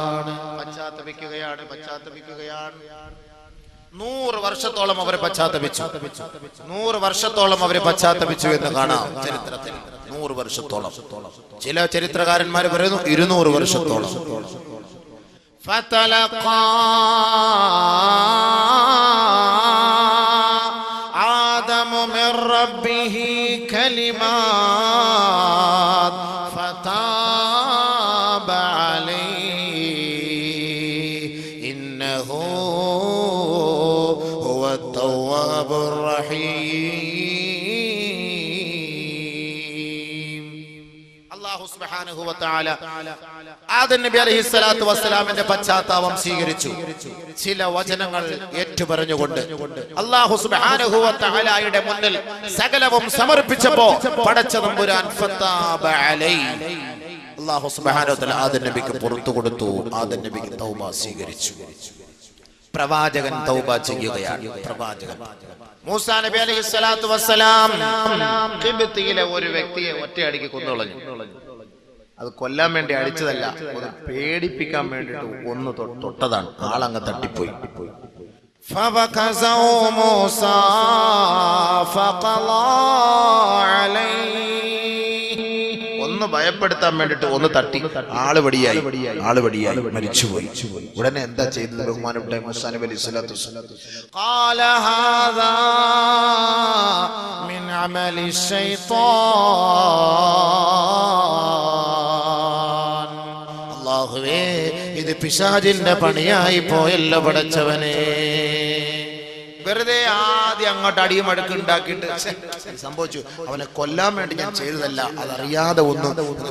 S1: പശ്ചാത്തപിക്കുകയാണ്. 100 വർഷത്തോളം അവർ പശ്ചാത്തപിച്ചു. 100 വർഷത്തോളം അവർ പശ്ചാത്തപിച്ചു എന്ന് കാണാം ചരിത്രത്തിൽ. 100 വർഷത്തോളം. ചില ചരിത്രകാരന്മാർ പറയുന്നു 200 വർഷത്തോളം. فتلقى آدم من ربه كلمات فتاب عليه إنه هو التواب الرحيم. الله سبحانه وتعالى ആദം നബി അലൈഹിസ്സലാത്തു വസ്സലാമിന്റെ പശ്ചാത്താപം സ്വീകരിച്ചു. ചില വചനങ്ങൾ ഏറ്റുപറഞ്ഞുകൊണ്ട് അല്ലാഹു സുബ്ഹാനഹു വ തആലയുടെ മുന്നിൽ സകലവും സമർപ്പിച്ചപ്പോൾ പടച്ച തമ്പുരാൻ ഫതാബ അലൈഹി, അല്ലാഹു സുബ്ഹാനഹു വ തആല ആദം നബിക്ക് പുറത്തു കൊടുത്തു. ആദം നബിക്ക് തൗബ സ്വീകരിച്ചു. പ്രവാചകൻ തൗബ ചെയ്യുകയാണ്. പ്രവാചകൻ മൂസാ നബി അലൈഹിസ്സലാത്തു വസ്സലാം ഖിബ്തിയിലെ ഒരു വ്യക്തിയെ ഒറ്റയടിക്ക് കൊന്നുകളഞ്ഞു. അത് കൊല്ലാൻ വേണ്ടി അടിച്ചതല്ല, ഒന്ന് പേടിപ്പിക്കാൻ വേണ്ടിട്ട് ഒന്ന് തൊട്ടതാണ്. ആളങ്ങ് തട്ടിപ്പോയി. ഒന്ന് ഭയപ്പെടുത്താൻ വേണ്ടിട്ട് ഒന്ന് തട്ടി, ആള് വടിയായി മരിച്ചുപോയി. ഉടനെ എന്താ ചെയ്തത് ബഹുമാനപ്പെട്ട മൂസാ നബി അലൈഹിസ്സലാത്തു വസ്സലാം? ഖാല ഹാദാ മിൻ അമലി ശൈത്താൻ. അല്ലാഹുവേ, ഇത് പിശാചിന്റെ പണിയായി പോയല്ലോ പടച്ചവനെ. വെറുതെ ആദ്യം അങ്ങോട്ട് അടിയും അടുക്കും ഉണ്ടാക്കിയിട്ട് സംഭവിച്ചു. അവനെ കൊല്ലാൻ വേണ്ടി ഞാൻ ചെയ്തതല്ല, അതറിയാതെ ഒന്ന്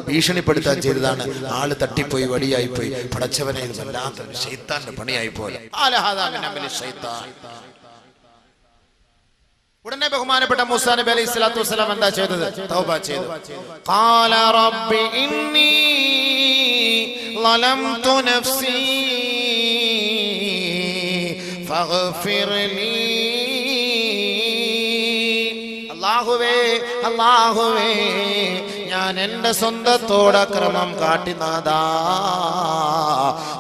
S1: ഭീഷണിപ്പെടുത്താൻ ചെയ്തതാണ്. ആള് തട്ടിപ്പോയി, വടിയായിപ്പോയി. പടച്ചവനെ, ഇത് വല്ലാത്ത ശൈത്താന്റെ പണിയായി പോലെ. ഉടനെ ബഹുമാനപ്പെട്ട മൂസാ നബി അലൈഹിസ്സലാത്തു വസ്സലാം എന്താ ചെയ്തത്? തൗബ ചെയ്തു. ഖാല റബ്ബി ഇന്നി ളലംതു നഫ്സി ഫഗ്ഫിർ ലീ. അല്ലാഹുവേ, ഞാൻ എൻ്റെ സ്വന്തത്തോട് അക്രമം കാട്ടി നാഥാ,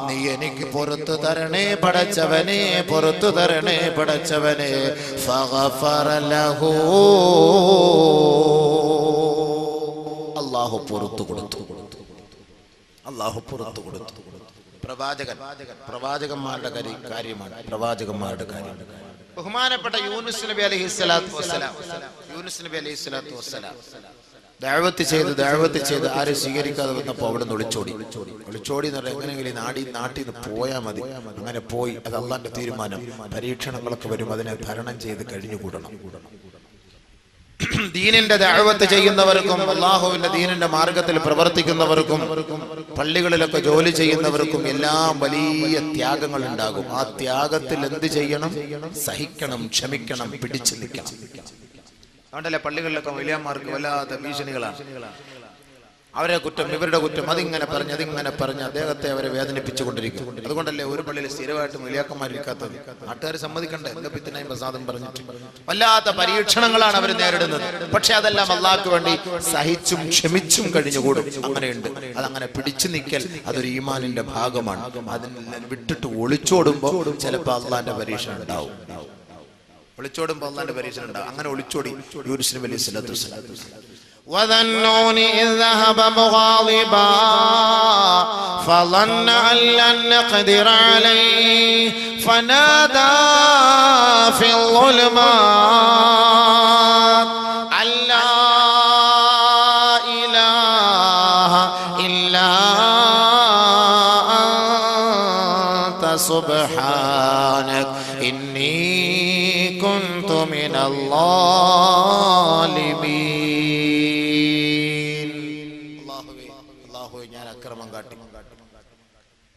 S1: നീ എനിക്ക് പുറത്തു തരണേ പടച്ചവനെ, പുറത്തു തരണേ പടച്ചവനെ. ഫഗഫറ ലഹു. അല്ലാഹു പുറത്തു കൊടുത്തു. പ്രവാചകന്മാരുടെ കാര്യമാണ്. പ്രവാചകന്മാരുടെ കാര്യം. ബഹുമാനപ്പെട്ട യൂനുസ് നബി അലൈഹിസ്സലാത്തു വസ്സലാം ദഅവത്ത് ചെയ്ത് ആരും സ്വീകരിക്കാതെ വന്നപ്പോൾ അവിടെ നിന്ന് ഒളിച്ചോടി എന്ന് പറഞ്ഞാൽ എങ്ങനെയെങ്കിലും നാട്ടിൽ നിന്ന് പോയാൽ മതി. അങ്ങനെ പോയി. അത് അള്ളാന്റെ തീരുമാനം. പരീക്ഷണങ്ങളൊക്കെ വരും, അതിനെ തരണം ചെയ്ത് കഴിഞ്ഞുകൂടണം. ദീനിന്റെ ദഅവത്ത് ചെയ്യുന്നവർക്കും അല്ലാഹുവിന്റെ ദീനിന്റെ മാർഗത്തിൽ പ്രവർത്തിക്കുന്നവർക്കും പള്ളികളിലൊക്കെ ജോലി ചെയ്യുന്നവർക്കും എല്ലാം വലിയ ത്യാഗങ്ങൾ ഉണ്ടാകും. ആ ത്യാഗത്തിൽ എന്ത് ചെയ്യണം? സഹിക്കണം, ക്ഷമിക്കണം, പിടിച്ചു നിൽക്കണം. അതുകൊണ്ടല്ലേ പള്ളികളിലൊക്കെ വലിയമാർക്ക് വല്ലാത്ത ഭീഷണികളാണ്. അവരെ കുറ്റം, ഇവരുടെ കുറ്റം, അതിങ്ങനെ പറഞ്ഞ് അദ്ദേഹത്തെ അവരെ വേദനിപ്പിച്ചുകൊണ്ടിരിക്കും. അതുകൊണ്ടല്ലേ ഒരു പള്ളിയിൽ സ്ഥിരമായിട്ട് വലിയാക്കന്മാരിക്കാത്തത്. നാട്ടുകാർ സമ്മതിക്കണ്ടേ? എന്താ പിത്തനായും പ്രസാദം പറഞ്ഞിട്ട് വല്ലാത്ത പരീക്ഷണങ്ങളാണ് അവർ നേരിടുന്നത്. പക്ഷെ അതെല്ലാം അള്ളാഹ്ക്ക് വേണ്ടി സഹിച്ചും ക്ഷമിച്ചും കഴിഞ്ഞുകൂടും. അങ്ങനെയുണ്ട്. അതങ്ങനെ പിടിച്ചു നിൽക്കൽ അതൊരു ഈമാനിന്റെ ഭാഗമാണ്. അതിനെ വിട്ടിട്ട് ഒളിച്ചോടുമ്പോൾ ചിലപ്പോൾ അള്ളാന്റെ പരീക്ഷ ഉണ്ടാവും. അങ്ങനെ ഒളിച്ചോടി യൂനുസ് നബി അലൈഹിസ്സലാത്തു വസ്സലാം. وَذَنُّونِ إِذْ ذَهَبَ مُغَاضِبًا فَظَنَّ أَن لَّن نَّقْدِرَ عَلَيْهِ فَنَادَى فِي الظُّلُمَاتِ أَن لَّا إِلَٰهَ إِلَّا أَنتَ سُبْحَانَكَ إِنِّي كُنتُ مِنَ الظَّالِمِينَ.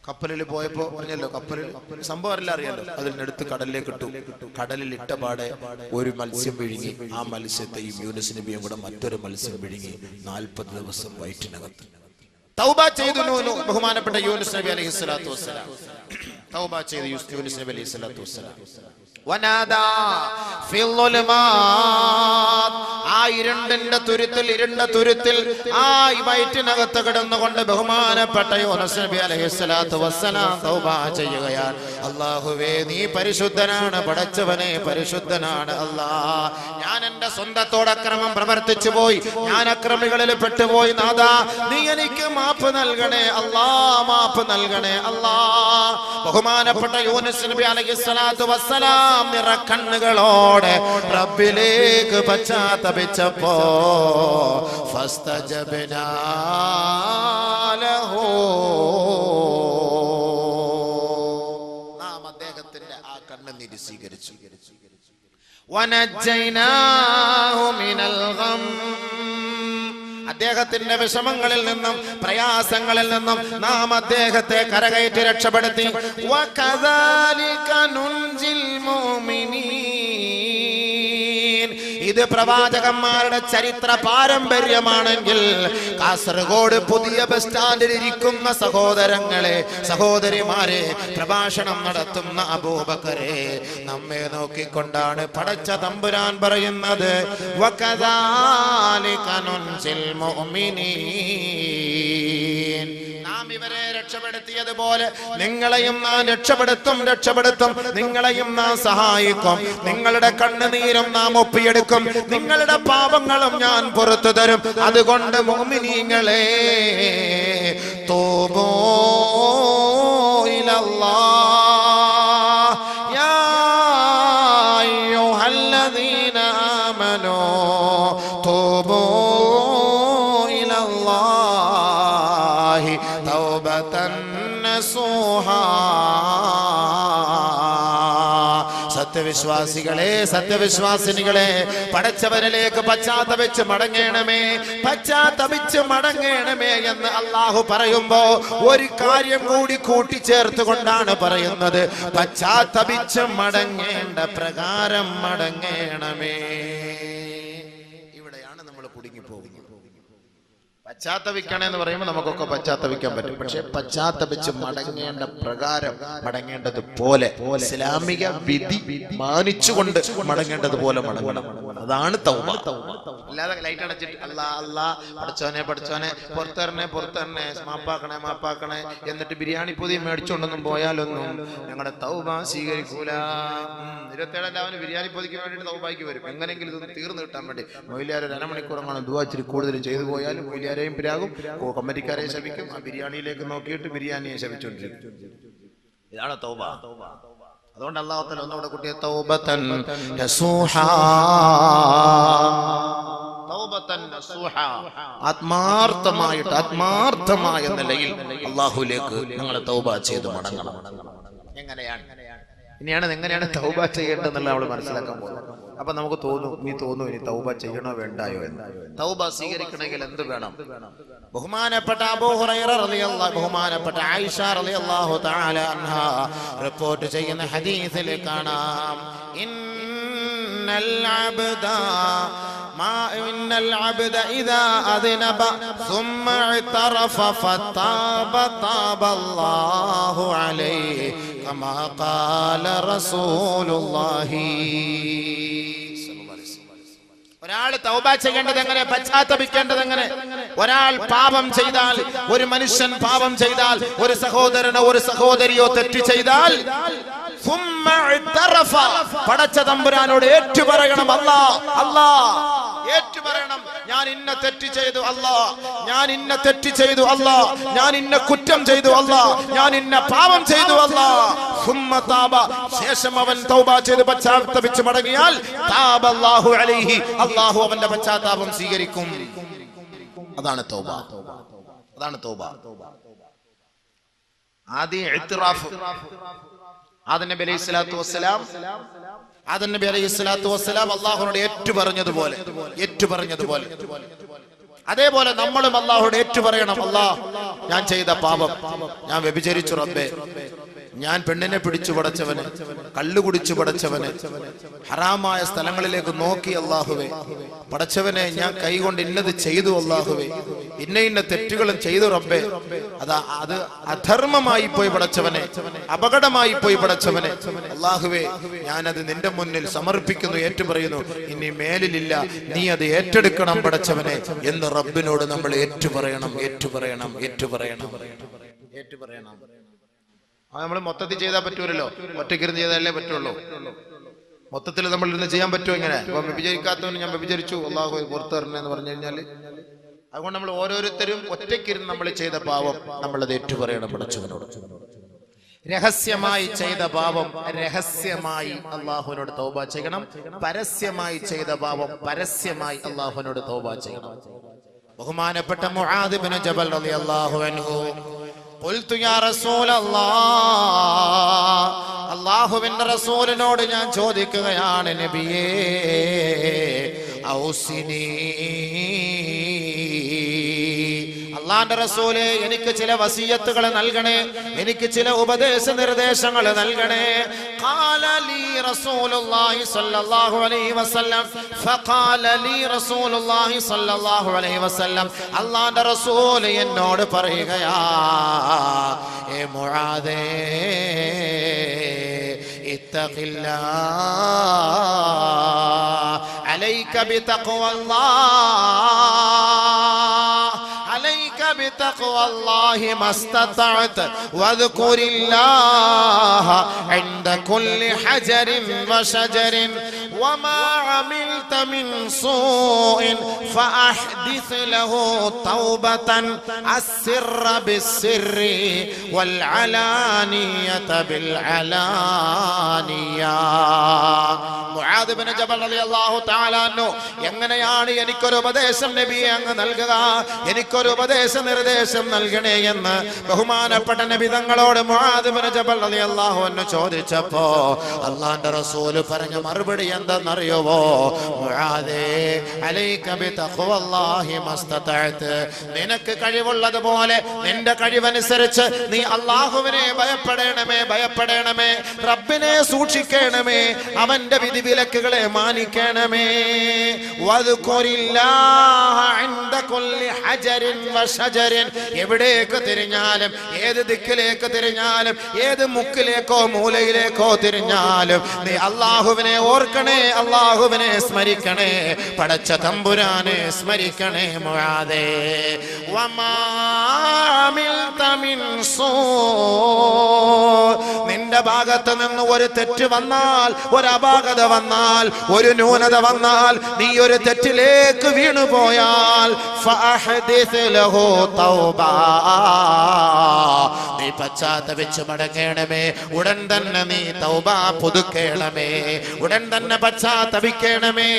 S1: കപ്പലിൽ പോയപ്പോ പറഞ്ഞല്ലോ, കപ്പലിൽ സംഭവം അറിയാലോ. അതിനടുത്ത് കടലിലേക്ക് ഇട്ടു. കടലിൽ ഇട്ട പാടെ ഒരു മത്സ്യം വിഴുങ്ങി. ആ മത്സ്യത്തെയും യൂനുസ് നബിയും കൂടെ മറ്റൊരു മത്സ്യം വിഴുങ്ങി. 40 ദിവസം വയറ്റിനകത്ത്. തൗബ ചെയ്തു ബഹുമാനപ്പെട്ട യൂനുസ് നബി അലൈഹിസ്സലാത്തു വസ്സലാം. തൗബ ചെയ്തു യൂനുസ് നബി അലൈഹിസ്സലാത്തു വസ്സലാം. വനാദാ ഫിൽ ളുലുമാത്. ആ ഇരുണ്ട തുരുത്തിൽ ആ വയറ്റിനകത്ത് കിടന്നുകൊണ്ട് ബഹുമാനപ്പെട്ട യൂനുസ് നബി അലൈഹിസ്സലാത്തു വസ്സലാം തൗബ ചെയ്യുകയാണ്. അല്ലാഹുവേ, നീ പരിശുദ്ധനാണ് പടച്ചവനെ, പരിശുദ്ധനാണ് അല്ലാഹ്. ഞാൻ എൻ്റെ സ്വന്തത്തോട് അക്രമം പ്രവർത്തിച്ചു പോയി, ഞാൻ അക്രമികളിൽ പെട്ടുപോയി. നാഥാ, നീ എനിക്ക് മാപ്പ് നൽകണേ അല്ലാഹ്, മാപ്പ് നൽകണേ അല്ലാഹ്. ബഹുമാനപ്പെട്ട യൂനുസ് നബി അലൈഹിസ്സലാത്തു വസ്സലാം നിറക്കണ്ണുകളോടെ റബ്ബിലേക്ക് പശ്ചാത്തപിച്ചപ്പോ ഫസ്തജബ്നാ ലഹു, നാം അദ്ദേഹത്തിന്റെ ആ കണ്ണുനീര് സ്വീകരിച്ചു. വനജ്ജൈനാഹു മിനൽ ഗം, അദ്ദേഹത്തിന്റെ വിഷമങ്ങളിൽ നിന്നും പ്രയാസങ്ങളിൽ നിന്നും നാം അദ്ദേഹത്തെ കരകയറ്റി രക്ഷപ്പെടുത്തി. വകദാലിക നുൻജിൽ മുഅ്മിനീൻ. ഇത് പ്രവാചകന്മാരുടെ ചരിത്ര പാരമ്പര്യമാണെങ്കിൽ കാസർഗോഡ് പുതിയ ബസ് സ്റ്റാൻഡിൽ ഇരിക്കുന്ന സഹോദരങ്ങളെ, സഹോദരിമാരെ, പ്രഭാഷണം നടത്തുന്ന അബൂബക്കറെ, നമ്മെ നോക്കിക്കൊണ്ടാണ് പടച്ച തമ്പുരാൻ പറയുന്നത്, വകദാലിക നുൻജിൽ മുഅ്മിനീൻ. നാം ഇവരെ രക്ഷപ്പെടുത്തിയതുപോലെ നിങ്ങളെയും നാം രക്ഷപ്പെടുത്തും. നിങ്ങളെയും നാം സഹായിക്കും. നിങ്ങളുടെ കണ്ണുനീരും നാം ഒപ്പിയെടുക്കും. നിങ്ങളുടെ പാപങ്ങളും ഞാൻ പുറത്തു തരും. അതുകൊണ്ട് മുഅ്മിനീങ്ങളെ തൂബൂ ഇലല്ലാഹ് യാ അയ്യുഹല്ലദീന ആമനൂ തൂബൂ ഇലല്ലാഹി തൗബതൻ നസൂഹാ. സത്യവിശ്വാസികളെ, സത്യവിശ്വാസിനികളെ, പടച്ചവനിലേക്ക് പശ്ചാത്തപിച്ച് മടങ്ങണമേ എന്ന് അല്ലാഹു പറയുമ്പോ ഒരു കാര്യം കൂടി കൂട്ടിച്ചേർത്തുകൊണ്ടാണ് പറയുന്നത്, പശ്ചാത്തപിച്ച് മടങ്ങേണ്ട പ്രകാരം മടങ്ങണമേ. ഇവിടെയാണ് നമ്മൾ കുടുങ്ങിപ്പോകുന്നത്. പശ്ചാത്തപിക്കണമെന്ന് പറയുമ്പോൾ നമുക്കൊക്കെ പശ്ചാത്തപിക്കാൻ പറ്റും. പക്ഷെ പശ്ചാത്തപിച്ച് മടങ്ങേണ്ട പ്രകാരം മടങ്ങേണ്ടത് പോലെ, ഇസ്ലാമിക വിധി മാനിച്ചുകൊണ്ട് മടങ്ങേണ്ടത് പോലെ മടങ്ങണം. അതാണ് തൗബ. അല്ലാതെ ലൈറ്റ് അടച്ചിട്ട് അല്ലാ പഠിച്ചോനെ പുറത്തരണേ മാപ്പാക്കണേ എന്നിട്ട് ബിരിയാണി പൊതി മേടിച്ചോണ്ടൊന്നും പോയാലൊന്നും ഞങ്ങളുടെ തൗബ സ്വീകരിക്കൂല. 27 ബിരിയാണി പൊതിക്ക് വേണ്ടിയിട്ട് തൗബായിക്ക് വരും. എങ്ങനെങ്കിലും ഇതൊന്ന് തീർന്നു കിട്ടാൻ വേണ്ടി മൊയിലാർ 1.5 മണിക്കൂറങ്ങാണ് ദുആ ഇച്ചിരി കൂടുതൽ ചെയ്തു പോയാലും മൊയിലാരെയും പിരാകും, കമ്മിറ്റിക്കാരെയും ശപിക്കും. ആ ബിരിയാണിയിലേക്ക് നോക്കിയിട്ട് ബിരിയാണിയെ ശപിച്ചുകൊണ്ടിരിക്കും. ഇതാണ് തൗബ. അതുകൊണ്ട് അല്ലാഹു തആല ഒന്നുകൂടെ കൂട്ടിയ തൗബതൻ നസൂഹാ, തൗബതൻ നസൂഹാ, ആത്മാർത്ഥമായ നിലയിൽ അല്ലാഹുവിലേക്ക് നിങ്ങൾ തൗബ ചെയ്ത് മടങ്ങണം. എങ്ങനെയാണ് തൗബ ചെയ്യേണ്ടതെന്നുള്ള നമ്മൾ മനസ്സിലാക്കാൻ പോകുന്നത്. അപ്പൊ നമുക്ക് ഇനി തൗബ ചെയ്യണോ വേണ്ടായോ എന്ന്. തൗബ സ്വീകരിക്കണമെങ്കിൽ എന്ത് വേണം? ബഹുമാനപ്പെട്ട അബൂ ഹുറൈറ റളിയല്ലാഹു, ബഹുമാനപ്പെട്ട ആയിഷ റളിയല്ലാഹു തആല അൻഹാ റിപ്പോർട്ട് ചെയ്യുന്ന ഹദീസിൽ കാണാം, ഇന്നൽ അബ്ദ ഇദാ അദ്നബ ثم اعترف فتاب تاب الله عليه كما قال رسول الله. ഒരാൾ തൗബ ചെയ്യേണ്ടത് എങ്ങനെ, പശ്ചാത്തപിക്കേണ്ടത് എങ്ങനെ? ഒരാൾ പാപം ചെയ്താൽ, ഒരു മനുഷ്യൻ പാപം ചെയ്താൽ, ഒരു സഹോദരനോ ഒരു സഹോദരിയോ തെറ്റ് ചെയ്താൽ പടച്ച തമ്പുരാനോട് ഏറ്റുപറയണം. അല്ലാ ഏറ്റുപറയണം, ഞാൻ ഇന്ന തെറ്റ് ചെയ്തു അല്ലാ, ഞാൻ ഇന്ന തെറ്റ് ചെയ്തു അല്ലാ, ഞാൻ ഇന്ന കുറ്റം ചെയ്തു അല്ലാ, ഞാൻ ഇന്ന പാപം ചെയ്തു അല്ലാ. ശേഷം അവൻ തൗബ ചെയ്ത് പശ്ചാത്തപിച്ച് മടങ്ങിയാൽ താബല്ലാഹു അലൈഹി, അല്ലാഹു അവന്റെ പശ്ചാത്താപം സ്വീകരിക്കും. അതാണ് തൗബ. ആദ്യ ഇഅ്തിറാഫ്. ആദം നബി അലൈഹിസ്സലാത്തു വസ്സലാം അല്ലാഹുവോട് ഏറ്റുപറഞ്ഞതുപോലെ അതേപോലെ നമ്മളും അല്ലാഹുവോട് ഏറ്റുപറയണം. അല്ലാ, ഞാൻ ചെയ്ത പാപം, ഞാൻ വ്യഭിചരിച്ചു റബ്ബേ, ഞാൻ പെണ്ണിനെ പിടിച്ചു പടച്ചവനെ, കള്ളു കുടിച്ചു പടച്ചവനെ, ഹറാമായ സ്ഥലങ്ങളിലേക്ക് നോക്കി അല്ലാഹുവേ, പടച്ചവനെ ഞാൻ കൈകൊണ്ട് ഇന്നത് ചെയ്തു അല്ലാഹുവേ, ഇന്ന തെറ്റുകളും ചെയ്തു റബ്ബേ, അത് അധർമ്മമായി പോയി പടച്ചവനെ, അപകടമായി പോയി പടച്ചവനെ, അല്ലാഹുവേ ഞാനത് നിന്റെ മുന്നിൽ സമർപ്പിക്കുന്നു, ഏറ്റുപറയുന്നു, ഇനി മേലിലില്ല, നീ അത് ഏറ്റെടുക്കണം പടച്ചവനെ എന്ന് റബ്ബിനോട് നമ്മൾ ഏറ്റുപറയണം. നമ്മൾ മൊത്തത്തിൽ ചെയ്താൽ പറ്റൂലല്ലോ, ഒറ്റയ്ക്കിരുന്ന് ചെയ്താലേ പറ്റുള്ളൂ. മൊത്തത്തിൽ നമ്മൾ ഇരുന്ന് ചെയ്യാൻ പറ്റുമോ? ഇങ്ങനെ ഇപ്പൊ വ്യഭിചരിക്കാത്തവന് ഞാൻ വ്യഭിചരിച്ചു അല്ലാഹു പുറത്തു തരണേ എന്ന് പറഞ്ഞു കഴിഞ്ഞാൽ, അതുകൊണ്ട് നമ്മൾ ഓരോരുത്തരും ഒറ്റയ്ക്കിരുന്ന് നമ്മൾ ചെയ്ത പാപം നമ്മളത് ഏറ്റുപറയണം പടച്ചവനോട്. രഹസ്യമായി ചെയ്ത പാപം രഹസ്യമായി അല്ലാഹുവിനോട് തൗബ ചെയ്യണം. പരസ്യമായി ചെയ്ത പാപം പരസ്യമായി അല്ലാഹുവിനോട് തൗബ ചെയ്യണം. ബഹുമാനപ്പെട്ട മുആദ് ഇബ്നു ജബൽ റളിയല്ലാഹു അൻഹു ഖുൽതു യാ റസൂലല്ലാഹ്, അല്ലാഹുവിന്റെ റസൂലിനോട് ഞാൻ ചോദിക്കുകയാണ്, നബിയേ ഔസിനി, അല്ലാഹുവിന്റെ റസൂലേ എനിക്ക് ചില വസിയത്തുകൾ നൽകണേ, എനിക്ക് ചില ഉപദേശ നിർദ്ദേശങ്ങൾ നൽകണേ. ഖാല ലി റസൂലുള്ളാഹി സ്വല്ലല്ലാഹു അലൈഹി വസല്ലം, ഫഖാല ലി റസൂലുള്ളാഹി സ്വല്ലല്ലാഹു അലൈഹി വസല്ലം, അല്ലാഹുവിന്റെ റസൂൽ എന്നോട് പറയുകയാ, ഏ മുആദേ ഇത്തഖില്ലാഹ് അലൈക ബിതഖ്വല്ലാഹ്, بتقوى الله ما استطعت واذكر الله عند كل حجر وشجر وما عملت من سوء فأحدث له توبة السر بالسر والعلانية بالعلانية. മുആദ് ഇബ്നു ജബൽ റളിയല്ലാഹു തആല അൻഹു എങ്ങനെയാണ് എനിക്കൊരു ഉപദേശം നബിയെ അങ്ങ് നൽകുക, എനിക്കൊരു ഉപദേശ നിർദ്ദേശം നൽകണേ എന്ന് ബഹുമാനപ്പെട്ട നബി തങ്ങളോട് മുആദ് ഇബ്നു ജബൽ റളിയല്ലാഹു അൻഹു ചോദിച്ചപ്പോ അല്ലാഹുവിന്റെ റസൂൽ പറഞ്ഞ മറുപടി എന്തെന്നറിയുമോ? മുആദേ അലൈക ബിതഖ്വല്ലാഹി മസ്തതഅത്, നിനക്ക് കഴിവുള്ളതുപോലെ നിന്റെ കഴിവനുസരിച്ച് നീ അല്ലാഹുവിനെ ഭയപ്പെടണമേ, ഭയപ്പെടണമേ, റബ്ബിനെ സൂക്ഷിക്കണമേ, അവന്റെ വിധിവിലക്കുകളെ മാനിക്കണമേ. വദ്കുരില്ലാഹ ഇൻദ കുല്ലി ഹജരിൻ വശജരിൻ, എവിടേക്ക് തിരിഞ്ഞാലും ഏത് ദിക്കിലേക്ക് തിരിഞ്ഞാലും ഏത് മുക്കിലേക്കോ മൂലയിലേക്കോ തിരിഞ്ഞാലും നീ അല്ലാഹുവിനെ ഓർക്കണേ, അല്ലാഹുവിനെ സ്മരിക്കണേ, പടച്ച തമ്പുരാനെ സ്മരിക്കണേ. മുആദേ വമാ അമിൽത മിൻ സൂ, നിന്റെ ഭാഗത്ത് നിന്ന് ഒരു തെറ്റ് വന്നാൽ, ഒരു അപാകത വന്നാൽ, ഒരു ന്യൂനത വന്നാൽ, നീ ഒരു തെറ്റിലേക്ക് വീണുപോയാൽ ഫഅഹ്ദിസ് ലഹു തൗബ, നീ പശ്ചാത്തപിച്ച് മടങ്ങണമേ, ഉടൻ തന്നെ നീ തൗബ പുതുക്കേണമേ, ഉടൻ തന്നെ പശ്ചാത്തപിക്കണമേ.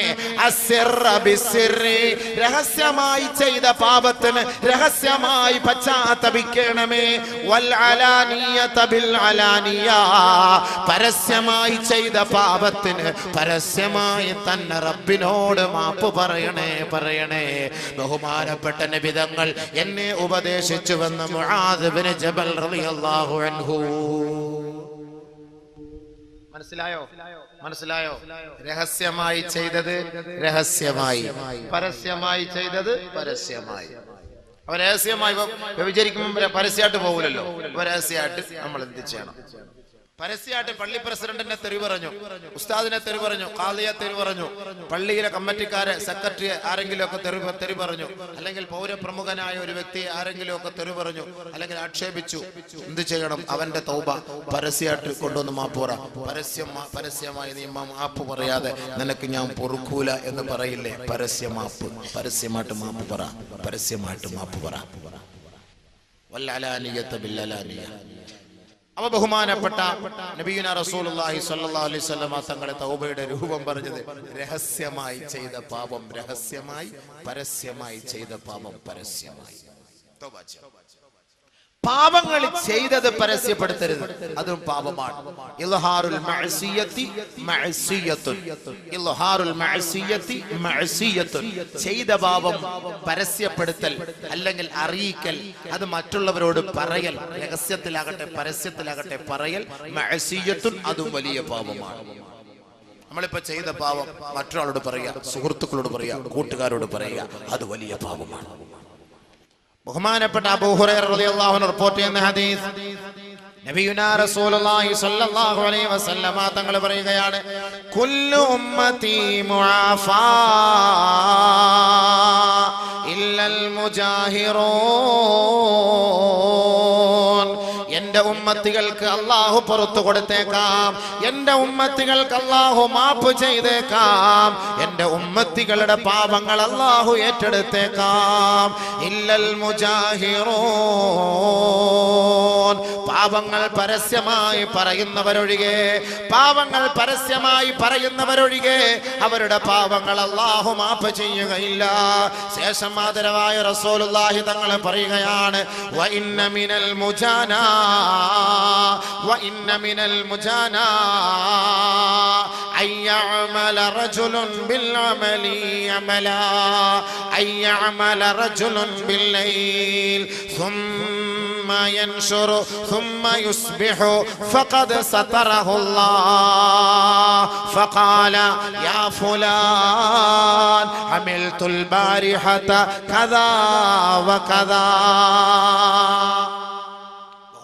S1: അസ്സിർറ ബിസ്സിർരി, രഹസ്യമായി ചെയ്ത പാപത്തിന് രഹസ്യമായി പശ്ചാത്തപിക്കണമേ. വൽ അലാനിയത ബിൽ അലാനിയ, പരസ്യമായി ചെയ്ത പാപത്തിന് പരസ്യമായി തന്നെ റബ്ബിനോട് മാപ്പ് പറയണേ, പറയണേ. ബഹുമാനപ്പെട്ട നബി തങ്ങൾ എന്നെ ഉപദേശിച്ചുവെന്ന് മുആദ് ഇബ്നു ജബൽ റളിയല്ലാഹു അൻഹു. മനസ്സിലായോ? മനസ്സിലായോ? രഹസ്യമായി ചെയ്തത് രഹസ്യമായി, പരസ്യമായി ചെയ്തത് പരസ്യമായി. അവ രഹസ്യമായി വ്യഭിചരിക്കുമ്പോൾ പരസ്യമായിട്ട് പോകില്ലല്ലോ. രഹസ്യമായിട്ട് നമ്മൾ എന്ത് ചെയ്യണം? പരസ്യമായിട്ട് പള്ളി പ്രസിഡന്റിനെ തെറി പറഞ്ഞു, ഉസ്താദിനെ തെറി പറഞ്ഞു, ഖാദിയെ തെറി പറഞ്ഞു, പള്ളിയിലെ കമ്മിറ്റിക്കാരെ, സെക്രട്ടറിയെ ആരെങ്കിലും ഒക്കെ തെറി പറഞ്ഞു, അല്ലെങ്കിൽ പൗരപ്രമുഖനായ ഒരു വ്യക്തിയെ ആരെങ്കിലും ഒക്കെ തെറി പറഞ്ഞു, അല്ലെങ്കിൽ ആക്ഷേപിച്ചു. എന്ത് ചെയ്യണം? അവന്റെ തൗബ പരസ്യമായിട്ട് കൊണ്ടുവന്ന് മാപ്പ് പറ. പരസ്യമായി നീ മാപ്പ് പറയാതെ നിനക്ക് ഞാൻ പൊറുക്കൂല എന്ന് പറയില്ലേ? പരസ്യമാപ്പ്, പരസ്യമായിട്ട് മാപ്പ് പറ, പരസ്യമായിട്ട് മാപ്പ് പറ. വല്ലലാനിയത ബില്ലലാനിയ. അവ ബഹുമാനപ്പെട്ട നബിയുനാ റസൂലുള്ളാഹി സ്വല്ലല്ലാഹു അലൈഹി വസല്ലം തങ്ങളുടെ തൗബയുടെ രൂപം പറഞ്ഞത് രഹസ്യമായി ചെയ്ത പാപം രഹസ്യമായി, പരസ്യമായി ചെയ്ത പാപം പരസ്യമായി. തൗബ ചെയ്യണം. പാപങ്ങൾ ചെയ്തത് പരസ്യപ്പെടുത്തരുത്, അതും പാപമാണ്. ഇൽഹാറുൽ മഅസിയത്തി മഅസിയത്തുൻ, ഇൽഹാറുൽ മഅസിയത്തി മഅസിയത്തുൻ. ചെയ്ത പാപം പരസ്യപ്പെടുത്തൽ അല്ലെങ്കിൽ അറിയിക്കൽ, അത് മറ്റുള്ളവരോട് പറയൽ, രഹസ്യത്തിലാകട്ടെ പരസ്യത്തിലാകട്ടെ പറയൽ മഅസിയത്തുൻ, അതും വലിയ പാപമാണ്. നമ്മളിപ്പോ ചെയ്ത പാപം മറ്റൊരാളോട് പറയുക, സുഹൃത്തുക്കളോട് പറയുക, കൂട്ടുകാരോട് പറയുക, അത് വലിയ പാപമാണ്. ബഹുമാനപ്പെട്ട അബൂ ഹുറൈറ റളിയല്ലാഹു അൻഹു റിപ്പോർട്ട് ചെയ്യുന്ന ഹദീസ്, നബിയുനാ റസൂലുള്ളാഹി സ്വല്ലല്ലാഹു അലൈഹി വസല്ലമ തങ്ങൾ പറയുകയാണ്, കുല്ലു ഉമ്മത്തി മുആഫാ ഇല്ലൽ മുജാഹിറൂൻ. എന്റെ ഉമ്മത്തികൾക്ക് അല്ലാഹു പുറത്തു കൊടുത്തേക്കാം, എന്റെ ഉമ്മത്തികൾക്ക് അല്ലാഹു മാപ്പ് ചെയ്തേക്കാം, എന്റെ ഉമ്മത്തികളുടെ പാപങ്ങൾ അല്ലാഹു ഏറ്റെടുത്തേക്കാം. ഇല്ലൽ മുജാഹിറൂൻ, പാപങ്ങൾ പരസ്യമായി പറയുന്നവരൊഴികെ, പാപങ്ങൾ പരസ്യമായി പറയുന്നവരൊഴികെ അവരുടെ പാപങ്ങൾ അല്ലാഹു മാപ്പ് ചെയ്യുകയില്ല. ശേഷം ആദരവായ റസൂലുള്ളാഹി തങ്ങൾ പറയുകയാണ്, വ ഇന്ന മിനൽ മുജാനാ وإن من المجانا أن يعمل رجل بالعمل عملا، أن يعمل رجل بالليل ثم ينشر ثم يصبح فقد ستره الله فقال يا فلان عملت البارحة كذا وكذا.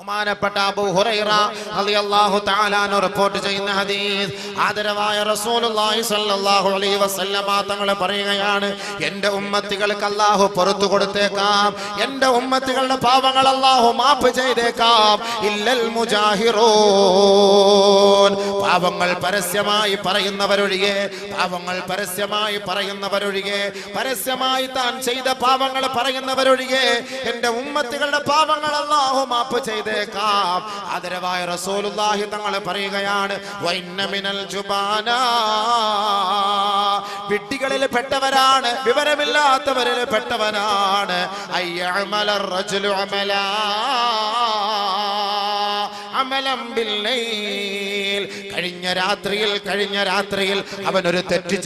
S1: ബഹുമാനപ്പെട്ട അബൂ ഹുറൈറ റളിയല്ലാഹു തആല അൻഹു റിപ്പോർട്ട് ചെയ്യുന്ന ഹദീസ്, ആദരവായ റസൂലുള്ളാഹി സ്വല്ലല്ലാഹു അലൈഹി വസല്ലമ തങ്ങൾ പറയുകയാണ്, എൻ്റെ ഉമ്മത്തികൾക്ക് അല്ലാഹു പുറത്തു കൊടുത്തേക്കാം, എൻ്റെ ഉമ്മത്തികളുടെ പാപങ്ങൾ അല്ലാഹു മാഫ് ചെയ്തേക്കാം, ഇല്ലൽ മുജാഹിറൂൻ, പാപങ്ങൾ പരസ്യമായി പറയുന്നവരൊഴികെ, പാപങ്ങൾ പരസ്യമായി പറയുന്നവരൊഴികെ, പരസ്യമായി താൻ ചെയ്ത പാപങ്ങൾ പറയുന്നവരൊഴികെ എൻ്റെ ഉമ്മത്തികളുടെ പാപങ്ങൾ അല്ലാഹു മാഫ് ചെയ്തേക്കാം. ആദരവായ റസൂലുള്ളാഹി തങ്ങൾ പറയുകയാണ്, വഇന്ന മിനൽ ജുബാനാ, വിഡ്ഢികളിൽ പെട്ടവരാണ്, വിവരമില്ലാത്തവരിൽ പെട്ടവനാണ്, അയ്യഅമലർ റജുലു അമലാ അമലം ബില്ലൈൽ, കഴിഞ്ഞ രാത്രിയിൽ അവൻ ഒരു തെറ്റ്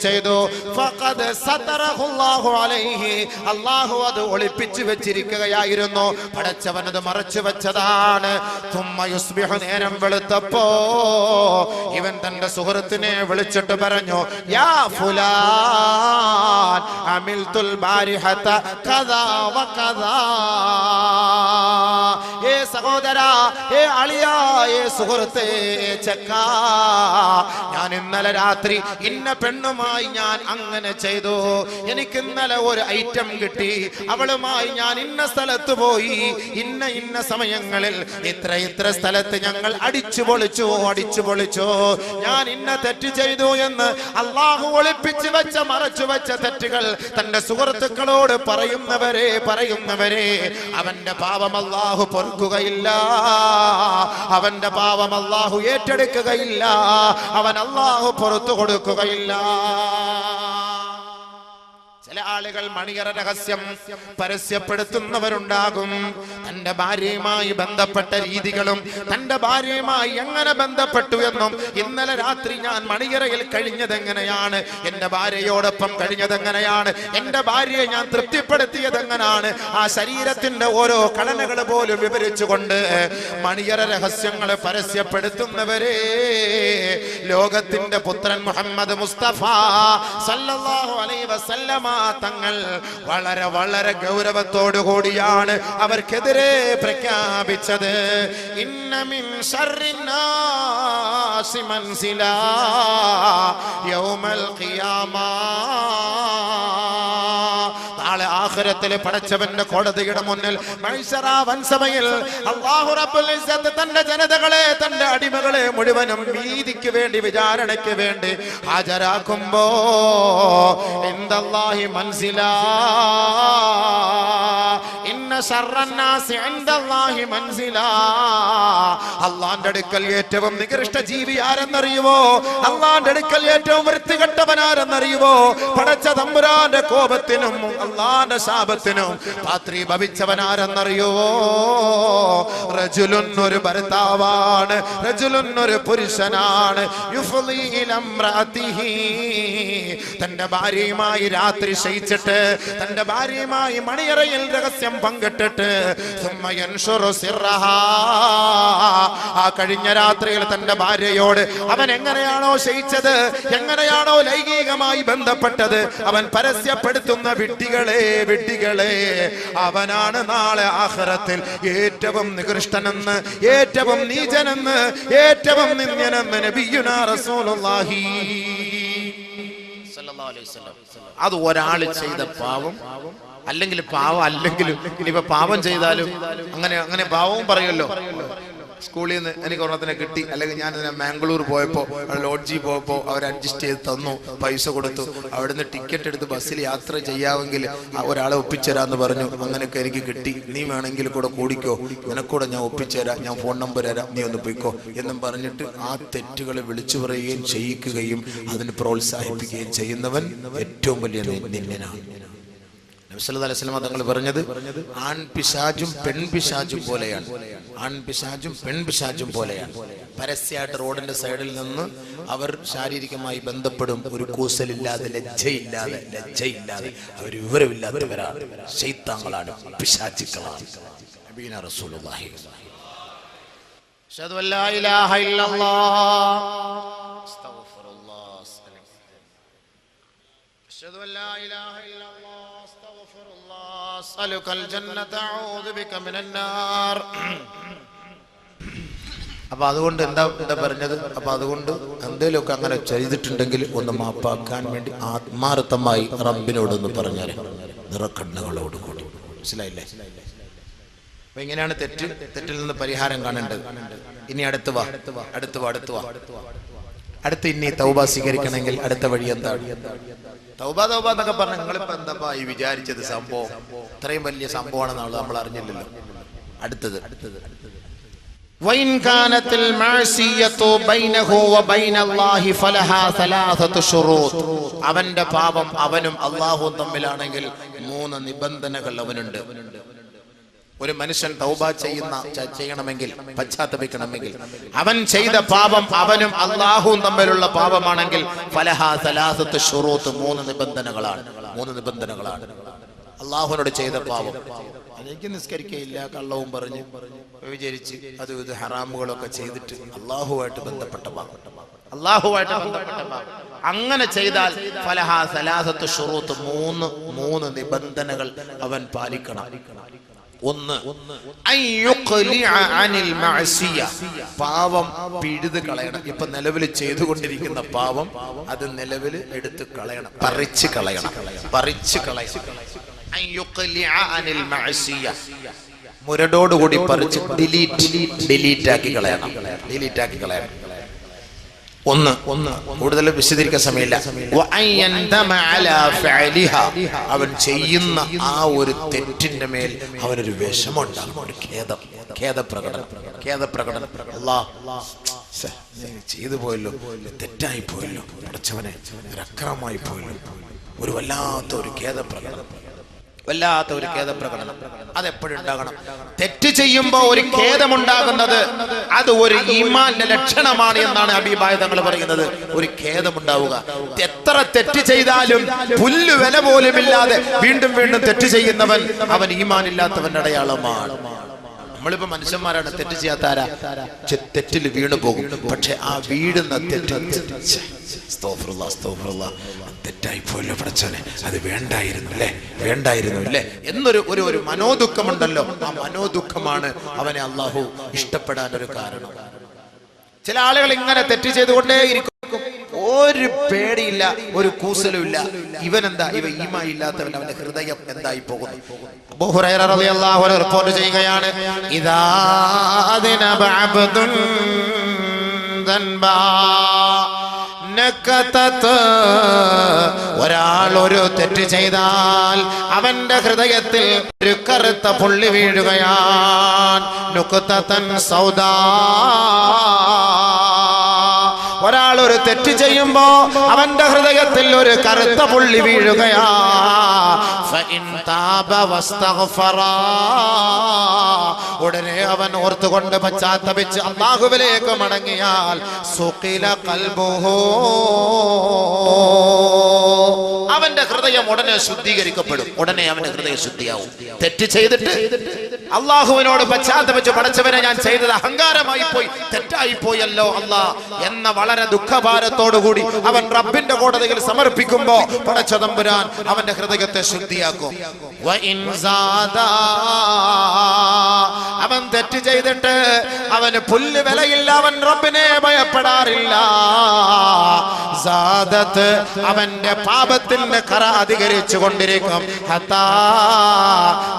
S1: ചെയ്തു, ഫഖദ് സതറഹുല്ലാഹു അലൈഹി, അല്ലാഹു അത് ഒളിപ്പിച്ചു വെച്ചിരിക്കുകയായിരുന്നു, പടച്ചവൻ അത് മറച്ചു വെച്ചതാണ്. തുമ്മ യുസ്ബിഹു, നേരം വെളുത്തപ്പോ ഇവൻ തന്റെ സുഹൃത്തിനെ വിളിച്ചിട്ട് പറഞ്ഞു, യാ ഫുലാൻ അമിൽതുൽ ബാരിഹത കദാ വകദാ, ഏ സഹോദരാ, ഏ അളിയാ, ഏ സുഹൃത്തേ, ചെക്ക, ഞാൻ ഇന്നലെ രാത്രി ഇന്ന പെണ്ണുമായി ഞാൻ അങ്ങനെ ചെയ്തു, എനിക്ക് ഇന്നലെ ഒരു ഐറ്റം കിട്ടി, അവളുമായി ഞാൻ ഇന്ന സ്ഥലത്ത് പോയി, ഇന്ന സമയങ്ങളിൽ ഇത്ര സ്ഥലത്ത് ഞങ്ങൾ അടിച്ചു പൊളിച്ചു, ഞാൻ ഇന്ന തെറ്റ് ചെയ്തു എന്ന് അല്ലാഹു ഒളിപ്പിച്ചു വെച്ച മറച്ചു വെച്ച തെറ്റുകൾ തന്റെ സുഹൃത്തുക്കളോട് പറയുന്നവരെ അവന്റെ പാപം അല്ലാഹു പൊറുക്കുകയില്ല, അവന്റെ പാപം അല്ലാഹു ഏറ്റെടുക്കുകയില്ല, അവൻ അല്ലാഹു പുറത്തു കൊടുക്കുകയില്ല. ചില ആളുകൾ മണിയറ രഹസ്യം പരസ്യപ്പെടുത്തുന്നവരുണ്ടാകും. തന്റെ ഭാര്യയുമായി ബന്ധപ്പെട്ട രീതികളും തന്റെ ഭാര്യയുമായി എങ്ങനെ ബന്ധപ്പെട്ടു എന്നും, ഇന്നലെ രാത്രി ഞാൻ മണിയറയിൽ കഴിഞ്ഞതെങ്ങനെയാണ്, എന്റെ ഭാര്യയോടൊപ്പം കഴിഞ്ഞതെങ്ങനെയാണ്, എന്റെ ഭാര്യയെ ഞാൻ തൃപ്തിപ്പെടുത്തിയതെങ്ങനെയാണ്, ആ ശരീരത്തിന്റെ ഓരോ ഘടനകൾ പോലും വിവരിച്ചുകൊണ്ട് മണിയറ രഹസ്യങ്ങൾ പരസ്യപ്പെടുത്തുന്നവരെ ലോകത്തിന്റെ പുത്രൻ മുഹമ്മദ് മുസ്തഫ സല്ലല്ലാഹു അലൈഹി വസല്ലമ തങ്ങൾ വളരെ ഗൗരവത്തോടു കൂടിയാണ് അവർക്കെതിരെ പ്രഖ്യാപിച്ചത്. ഇന്ന മിൻ ശർരിന്നാസി മൻസിലാ യൗമൽ ഖിയാമ, നാളെ ആഖിറത്തിലെ പടച്ചവന്റെ കോടതിയുടെ മുന്നിൽ മഹ്ശറ വൻസഭയിൽ അല്ലാഹു റബ്ബുൽ ഇസ്സത്ത് തന്റെ ജനതകളെ, തന്റെ അടിമകളെ മുഴുവനും നീതിക്ക് വേണ്ടി, വിചാരണയ്ക്ക് വേണ്ടി ഹാജരാക്കുമ്പോ ഇൻദല്ലാഹി മൻസിലാ, ഇന്ന ശർറന്നാസി ഇൻദല്ലാഹി മൻസിലാ, അല്ലാഹുവിന്റെ അടുക്കൽ ഏറ്റവും നികൃഷ്ട ജീവി ആരെന്നറിയുമോ, അല്ലാഹുവിന്റെ അടുക്കൽ ഏറ്റവും വൃത്തികെട്ടവൻ ആരെന്നറിയുമോ, പടച്ച തമ്പുരാന്റെ കോപത്തിനും അല്ലാഹുവിന്റെ ശാപത്തിനും പാത്രി ഭവിച്ചവൻ ആരെന്നറിയുമോ, റജുലുൻ ഒരു ഭർത്താവാണ്, റജുലുൻ ഒരു പുരുഷനാണ്, യുഫ്ളി ഇലാ ഇംറഅതിഹി, തന്റെ ഭാര്യയുമായി രാത്രി ശയിച്ചിട്ട്, തന്റെ ഭാര്യയുമായി മണിയറയിൽ രഹസ്യം പങ്കിട്ടിട്ട്, സുമ്മ യൻഷുറു സിർറഹാ, ആ കഴിഞ്ഞ രാത്രിയിൽ തന്റെ ഭാര്യയോട് അവൻ എങ്ങനെയാണോ ശയിച്ചത്, എങ്ങനെയാണോ ലൈംഗികമായി ബന്ധപ്പെട്ടത്, അവൻ പരസ്യപ്പെടുത്തുന്ന വിഡ്ഢികളെ, അവനാണ് നാളെ ആഖിറത്തിൽ ഏറ്റവും നികൃഷ്ടനെന്ന്, ഏറ്റവും നീചനെന്ന്, ഏറ്റവും നിന്ദ്യനെന്ന് നബിയുനാ റസൂലുള്ളാഹി സല്ലല്ലാഹു അലൈഹി വസല്ലം. അത് ഒരാൾ ചെയ്ത പാവം, അല്ലെങ്കിൽ പാവം അല്ലെങ്കിലും ഇനിയിപ്പോ പാവം ചെയ്താലും അങ്ങനെ പാവവും പറയുമല്ലോ. സ്കൂളിൽ നിന്ന് എനിക്ക് ഒരെണ്ണത്തിനെ കിട്ടി, അല്ലെങ്കിൽ ഞാൻ മാംഗ്ലൂർ പോയപ്പോൾ ലോഡ്ജിൽ പോയപ്പോൾ അവർ അഡ്ജസ്റ്റ് ചെയ്ത് തന്നു, പൈസ കൊടുത്തു, അവിടുന്ന് ടിക്കറ്റ് എടുത്ത് ബസ്സിൽ യാത്ര ചെയ്യാമെങ്കിൽ ഒരാളെ ഒപ്പിച്ചുതരാന്ന് പറഞ്ഞു, അങ്ങനെയൊക്കെ എനിക്ക് കിട്ടി, നീ വേണമെങ്കിൽ കൂടെ കൂടിക്കോ, നിനക്കൂടെ ഞാൻ ഒപ്പിച്ചുതരാം, ഞാൻ ഫോൺ നമ്പർ തരാം, നീ ഒന്ന് പോയിക്കോ എന്നും പറഞ്ഞിട്ട് ആ തെറ്റുകളെ വിളിച്ചു പറയുകയും ചെയ്യിക്കുകയും അതിന് പ്രോത്സാഹിപ്പിക്കുകയും ചെയ്യുന്നവൻ ഏറ്റവും വലിയ നിന്ദനാണ്. നബി സല്ലല്ലാഹു അലൈഹി വസല്ലം തങ്ങൾ പറഞ്ഞത്, ആൺപിശാചും പെൺപിശാചും പോലെയാണ്, ആൺപിശാചും പെൺപിശാചും പോലെയാണ്. പരസ്യമായിട്ട് റോഡിന്റെ സൈഡിൽ നിന്ന് അവർ ശാരീരികമായി ബന്ധപ്പെടും, ഒരു കൂസലില്ലാതെ, ലജ്ജയില്ലാതെ അവർ വിവരമില്ലാത്തവരാണ്, ശൈത്താന്കളാണ്, പിശാചുക്കളാണ്. നബിയുനാ റസൂലുള്ളാഹി അഷ്ഹദു അല്ലാ ഇലാഹ ഇല്ലല്ലാഹ് അസ്തഗ്ഫിറുല്ലാഹ് അഷ്ഹദു അല്ലാ ഇലാഹ ഇല്ലല്ലാഹ് അപ്പൊ അതുകൊണ്ട് എന്താ പറഞ്ഞത്? അപ്പൊ അതുകൊണ്ട് എന്തെങ്കിലുമൊക്കെ അങ്ങനെ ചെയ്തിട്ടുണ്ടെങ്കിൽ ഒന്ന് മാപ്പാക്കാൻ വേണ്ടി ആത്മാർത്ഥമായി റബ്ബിനോടൊന്ന് പറഞ്ഞാൽ നിറക്കണ്ണുകളോട് കൂടി. മനസ്സിലായില്ലേ? അപ്പൊ ഇങ്ങനെയാണ് തെറ്റിൽ നിന്ന് പരിഹാരം കാണേണ്ടത്. ഇനി അടുത്ത് വാ. അടുത്ത് ഇനി തൗബ സ്വീകരിക്കണമെങ്കിൽ അടുത്ത വഴി എന്താണ്? തൗബ എന്നൊക്കെ പറഞ്ഞ നിങ്ങളിപ്പോ എന്താ ഈ വിചാരിച്ചത്? സംഭവം ഇത്രയും വലിയ സംഭവമാണെന്നുള്ളത് നമ്മൾ അറിഞ്ഞില്ലല്ലോ. അടുത്തത് وإن كانت المعصية بينه وبين الله فلها ثلاثة شروط. അവന്റെ പാപം അവനും അല്ലാഹുവും തമ്മിലാണെങ്കിൽ 3 നിബന്ധനകൾ അവനുണ്ട്. ഒരു മനുഷ്യൻ തൗബ ചെയ്യണമെങ്കിൽ, പശ്ചാത്തപിക്കണമെങ്കിൽ, അവൻ ചെയ്ത പാപം അവനും അല്ലാഹുവും തമ്മിലുള്ള പാപമാണെങ്കിൽ ഫലഹാ സലാസത്ത് ശുറൂത്ത്, 3 നിബന്ധനകളാണ്. അല്ലാഹുവിനോട് ചെയ്ത പാപം, എനിക്ക് നിസ്കരിക്കയില്ല, കള്ളവും പറഞ്ഞ് വിചരിച്ച് അത് ഇത് ഹറാമുകളൊക്കെ ചെയ്തിട്ട് അല്ലാഹുവായിട്ട് ബന്ധപ്പെട്ട പാപം, അങ്ങനെ ചെയ്താൽ ഫലഹാ സലാസത്ത് ശുറൂത്ത്, 3 നിബന്ധനകൾ അവൻ പാലിക്കണം. ഒന്ന്, പാവം പിഴുത് കളയണം. ഇപ്പൊ നിലവിൽ ചെയ്തുകൊണ്ടിരിക്കുന്ന പാവം അത് നിലവിൽ എടുത്ത് കളയണം, പറിച്ച് കളയണം. മുരടോടുകൂടി പറിച്ച് ഡിലീറ്റ് ആക്കി കളയണം. ഒന്ന് കൂടുതൽ വിശദീകരിക്കാൻ സമയമില്ല. അവൻ ചെയ്യുന്ന ആ ഒരു തെറ്റിന്റെ മേൽ അവനൊരു വിഷമമുണ്ടാകും, ഒരു ഖേദപ്രകടനം. ചെയ്തു പോയല്ലോ, തെറ്റായി പോയല്ലോ, പഠിച്ചവനെ ഒരു അക്രമമായി പോയല്ലോ, ഒരു വല്ലാത്ത ഒരു ഖേദപ്രകടനം. അതെപ്പോഴും ഉണ്ടാകണം. തെറ്റ് ചെയ്യുമ്പോ ഒരു ഖേദമുണ്ടാകുന്നത് അത് ഒരു ഈമാന്റെ ലക്ഷണമാണ് എന്നാണ് ഹബീബായ തങ്ങൾ പറയുന്നത്. ഒരു ഖേദമുണ്ടാവുക. എത്ര തെറ്റ് ചെയ്താലും പുല്ല് വില പോലുമില്ലാതെ വീണ്ടും തെറ്റ് ചെയ്യുന്നവൻ അവൻ ഈമാനില്ലാത്തവന്റെ അടയാളമാണ്. നമ്മളിപ്പോ മനുഷ്യന്മാരാണ്, തെറ്റ് ചെയ്യാത്താരാ? തെറ്റിൽ വീണു പോകും. പക്ഷെ ആ വീഴുന്ന തെറ്റ് തെറ്റായി പോയല്ലോ പഠിച്ചോനെ, അത് വേണ്ടായിരുന്നു അല്ലേ എന്നൊരു മനോദുഃഖമുണ്ടല്ലോ. ആ മനോദുഃഖമാണ് അവനെ അല്ലാഹു ഇഷ്ടപ്പെടാൻ ഒരു കാരണം. ചില ആളുകൾ ഇങ്ങനെ തെറ്റ് ചെയ്തുകൊണ്ടേയിരിക്കും, ഒരു പേടിയില്ല, ഒരു കൂസലും ഇല്ല. ഇവ ഈമാൻ ഇല്ലാത്തവൻ, അവന്റെ ഹൃദയം എന്തായി പോകുന്നു. അബൂ ഹുറൈറ റളിയല്ലാഹു അൻഹു റിപ്പോർട്ട് ചെയ്യുകയാണ്, ഇദാ അദ്നബ അബ്ദുൻ ദൻബാ ഒരാൾ ഒരു തെറ്റ് ചെയ്താൽ അവന്റെ ഹൃദയത്തിൽ ഒരു കറുത്ത പുള്ളി വീഴുകയാണ്. നുക്തതൻ സൗദാ. ഒരാൾ ഒരു തെറ്റ് ചെയ്യുമ്പോ അവന്റെ ഹൃദയത്തിൽ ഒരു കറുത്ത പുള്ളി വീഴുകയാ. ഉടനെ അവൻ ഓർത്തുകൊണ്ട് പശ്ചാത്തപിച്ച് അല്ലാഹുവിലേക്ക് മടങ്ങിയാൽ സുഖില ഖൽബുഹു, അവന്റെ ഹൃദയം ഉടനെ ശുദ്ധീകരിക്കപ്പെടും. അവന്റെ ഹൃദയം ശുദ്ധിയാവും. തെറ്റ് ചെയ്തിട്ട് അല്ലാഹുവിനോട് പശ്ചാത്തപിച്ച്, പടച്ചവനെ ഞാൻ ചെയ്തത് അഹങ്കാരമായി പോയി, തെറ്റായി പോയല്ലോ അല്ലാ എന്ന വളരെ ദുഃഖഭാരത്തോടുകൂടി അവൻ റബ്ബിന്റെ കോടതിയിൽ സമർപ്പിക്കുമ്പോ പടച്ച തമ്പുരാൻ അവന്റെ ഹൃദയത്തെ ശുദ്ധിയാക്കും. അവൻ തെറ്റ് ചെയ്തിട്ട് അവന് പുല്ല് വിലയില്ല, അവൻ റബ്ബിനെ ഭയപ്പെടാറില്ല. സാദത്ത്, അവന്റെ പാപത്തിന്റെ കറ അധികരിച്ചു കൊണ്ടിരിക്കും. ഹത്താ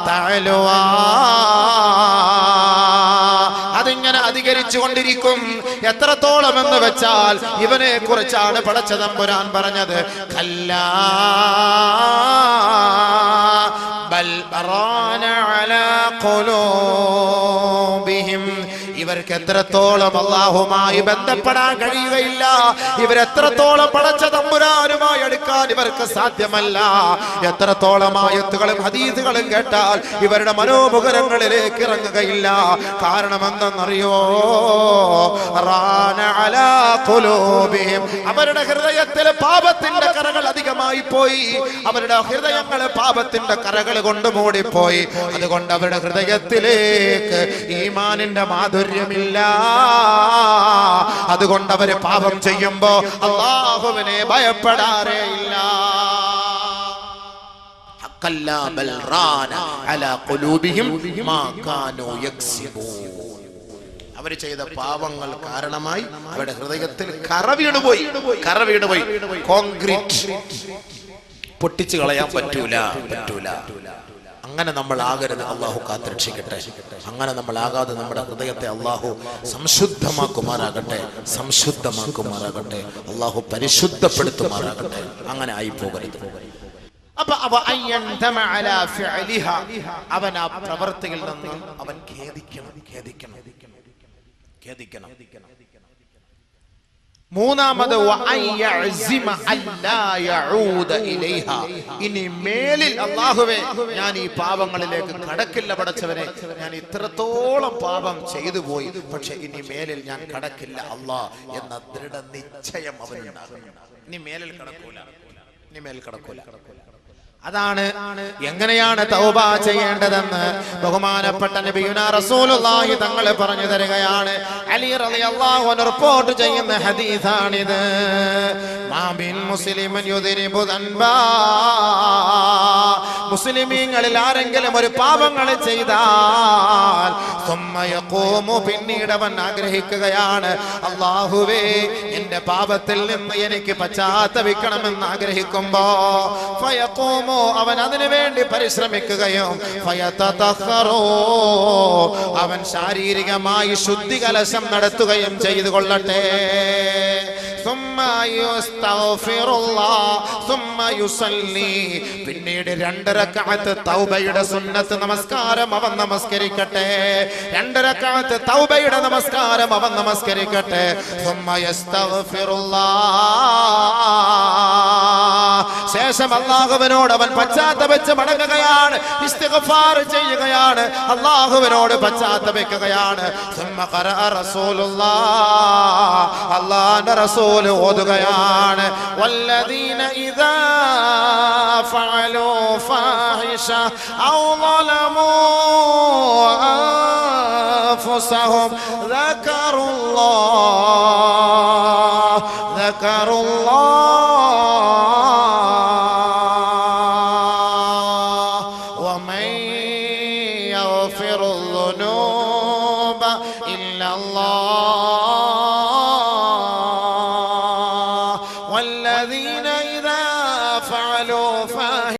S1: തഅലുവാ, അതിങ്ങനെ അധികരിച്ചു കൊണ്ടിരിക്കും. എത്രത്തോളം എന്ന് വെച്ചാൽ ഇവനെ കുറിച്ചാണ് പടച്ച തമ്പുരാൻ പറഞ്ഞത്, കല്ലാ ബൽ ബറാന അലാ ഖുലൂബിഹിം. ഇവർക്ക് എത്രത്തോളം അല്ലാഹുമായി ബന്ധപ്പെടാൻ കഴിയുകയില്ല, ഇവരെത്രത്തോളം പടച്ച തമ്പുരാനുമായി അടുക്കാൻ ഇവർക്ക് സാധ്യമല്ല. എത്രത്തോളം ആയത്തുകളും ഹദീസുകളും കേട്ടാൽ ഇവരുടെ മനോമുഖരങ്ങളിലേക്ക് ഇറങ്ങുകയില്ല. കാരണം എന്തെന്നറിയോ? റാന അലാ ഖുലൂബിഹിം, അവരുടെ ഹൃദയത്തിൽ പാപത്തിന്റെ കറകൾ അധികമായി പോയി. അവരുടെ ഹൃദയങ്ങൾ പാപത്തിന്റെ കറകൾ കൊണ്ട് മൂടിപ്പോയി. അതുകൊണ്ട് അവരുടെ ഹൃദയത്തിലേക്ക് ഈമാനിന്റെ മാധുര്യമില്ല. അതുകൊണ്ട് അവര് പാപം ചെയ്യുമ്പോ അല്ലാഹുവിനെ ഭയപ്പെടാറേ ഇല്ല. കല്ലാ ബൽ റാന അലാ ഖുലൂബിഹിം മാ കാനൂ യക്സിബൂൻ. അവർ ചെയ്ത പാപങ്ങൾ കാരണമായി അവരുടെ ഹൃദയത്തിൽ കറ വീണുപോയി. കോൺക്രീറ്റ് പൊട്ടിച്ചു കളയാൻ പറ്റൂല. അങ്ങനെ നമ്മൾ ആകരുത്. അള്ളാഹു കാത്തുരക്ഷിക്കട്ടെ. അങ്ങനെ നമ്മൾ ആകാതെ നമ്മുടെ ഹൃദയത്തെ അള്ളാഹു സംശുദ്ധമാക്കുമാറാകട്ടെ. അള്ളാഹു പരിശുദ്ധപ്പെടുത്തുമാറാകട്ടെ. അങ്ങനെ ആയി പോകരുത്. അപ്പൊ അവൻ ആ പ്രവൃത്തിയിൽ നിന്ന് അവൻ ഖേദിക്കണം. മൂന്നാമത് ഇനി മേലിൽ അല്ലാഹുവേ ഞാൻ ഈ പാപങ്ങളിലേക്ക് കടക്കില്ല. പടച്ചവനെ, ഞാൻ ഇത്രത്തോളം പാപം ചെയ്തു പോയി, പക്ഷെ ഇനി മേലിൽ ഞാൻ കടക്കില്ല അല്ലാ എന്ന ദൃഢനിശ്ചയം അവനുണ്ടാകും. ഇനി മേലിൽ കടക്കൂല. അതാണ് എങ്ങനെയാണ് തൗബ ചെയ്യേണ്ടതെന്ന് ബഹുമാനപ്പെട്ട നബിയുനാ റസൂലുള്ളാഹി തങ്ങൾ പറഞ്ഞു തരികയാണ്. അലി റളിയല്ലാഹു അൻഹു റിപ്പോർട്ട് ചെയ്യുന്ന ഹദീസാണിത്. മാ ബിൻ മുസ്ലിമൻ യുദ്രിബു ദൻബാ, മുസ്ലിമീങ്ങളിൽ ആരെങ്കിലും ഒരു പാപങ്ങൾ ചെയ്താൽ സുമ്മ യഖൂമു, പിന്നീട് അവൻ ആഗ്രഹിക്കുകയാണ്, അല്ലാഹുവേ എന്റെ പാപത്തിൽ നിന്ന് എനിക്ക് പശ്ചാത്തപിക്കണമെന്ന് ആഗ്രഹിക്കുമ്പോ ഫയഖൂമു, അവൻ അതിനു വേണ്ടി പരിശ്രമിക്കുകയും ഫയതതഖറു, അവൻ ശാരീരികമായി ശുദ്ധി കലശം നടത്തുകയും ചെയ്തു കൊള്ളട്ടെ. പിന്നീട് 2 റക്അത്ത് തൗബയുടെ സുന്നത്ത് നമസ്കാരം അവൻ നമസ്കരിക്കട്ടെ. 2 റക്അത്ത് തൗബയുടെ നമസ്കാരം അവൻ നമസ്കരിക്കട്ടെ. ശേഷം അല്ലാഹുവിനോട് അവൻ പശ്ചാത്തപിച്ച് മടങ്ങുകയാണ്, ഇസ്തിഗ്ഫാർ ചെയ്യുകയാണ്, അല്ലാഹുവിനോട് പശ്ചാത്തപിക്കുകയാണ്. അല്ലാഹുവിന്റെ റസൂൽ ഓതുകയാണ്, വല്ലദീന ഇദാ ഫഅലൂ ഫാഹിഷ ഔ ളലമൂ അൻഫുസഹും ദക്കറുല്ലാഹ് വമൻ യഗ്ഫിറുൽ ദുനൂബ ഇല്ലല്ലാഹ്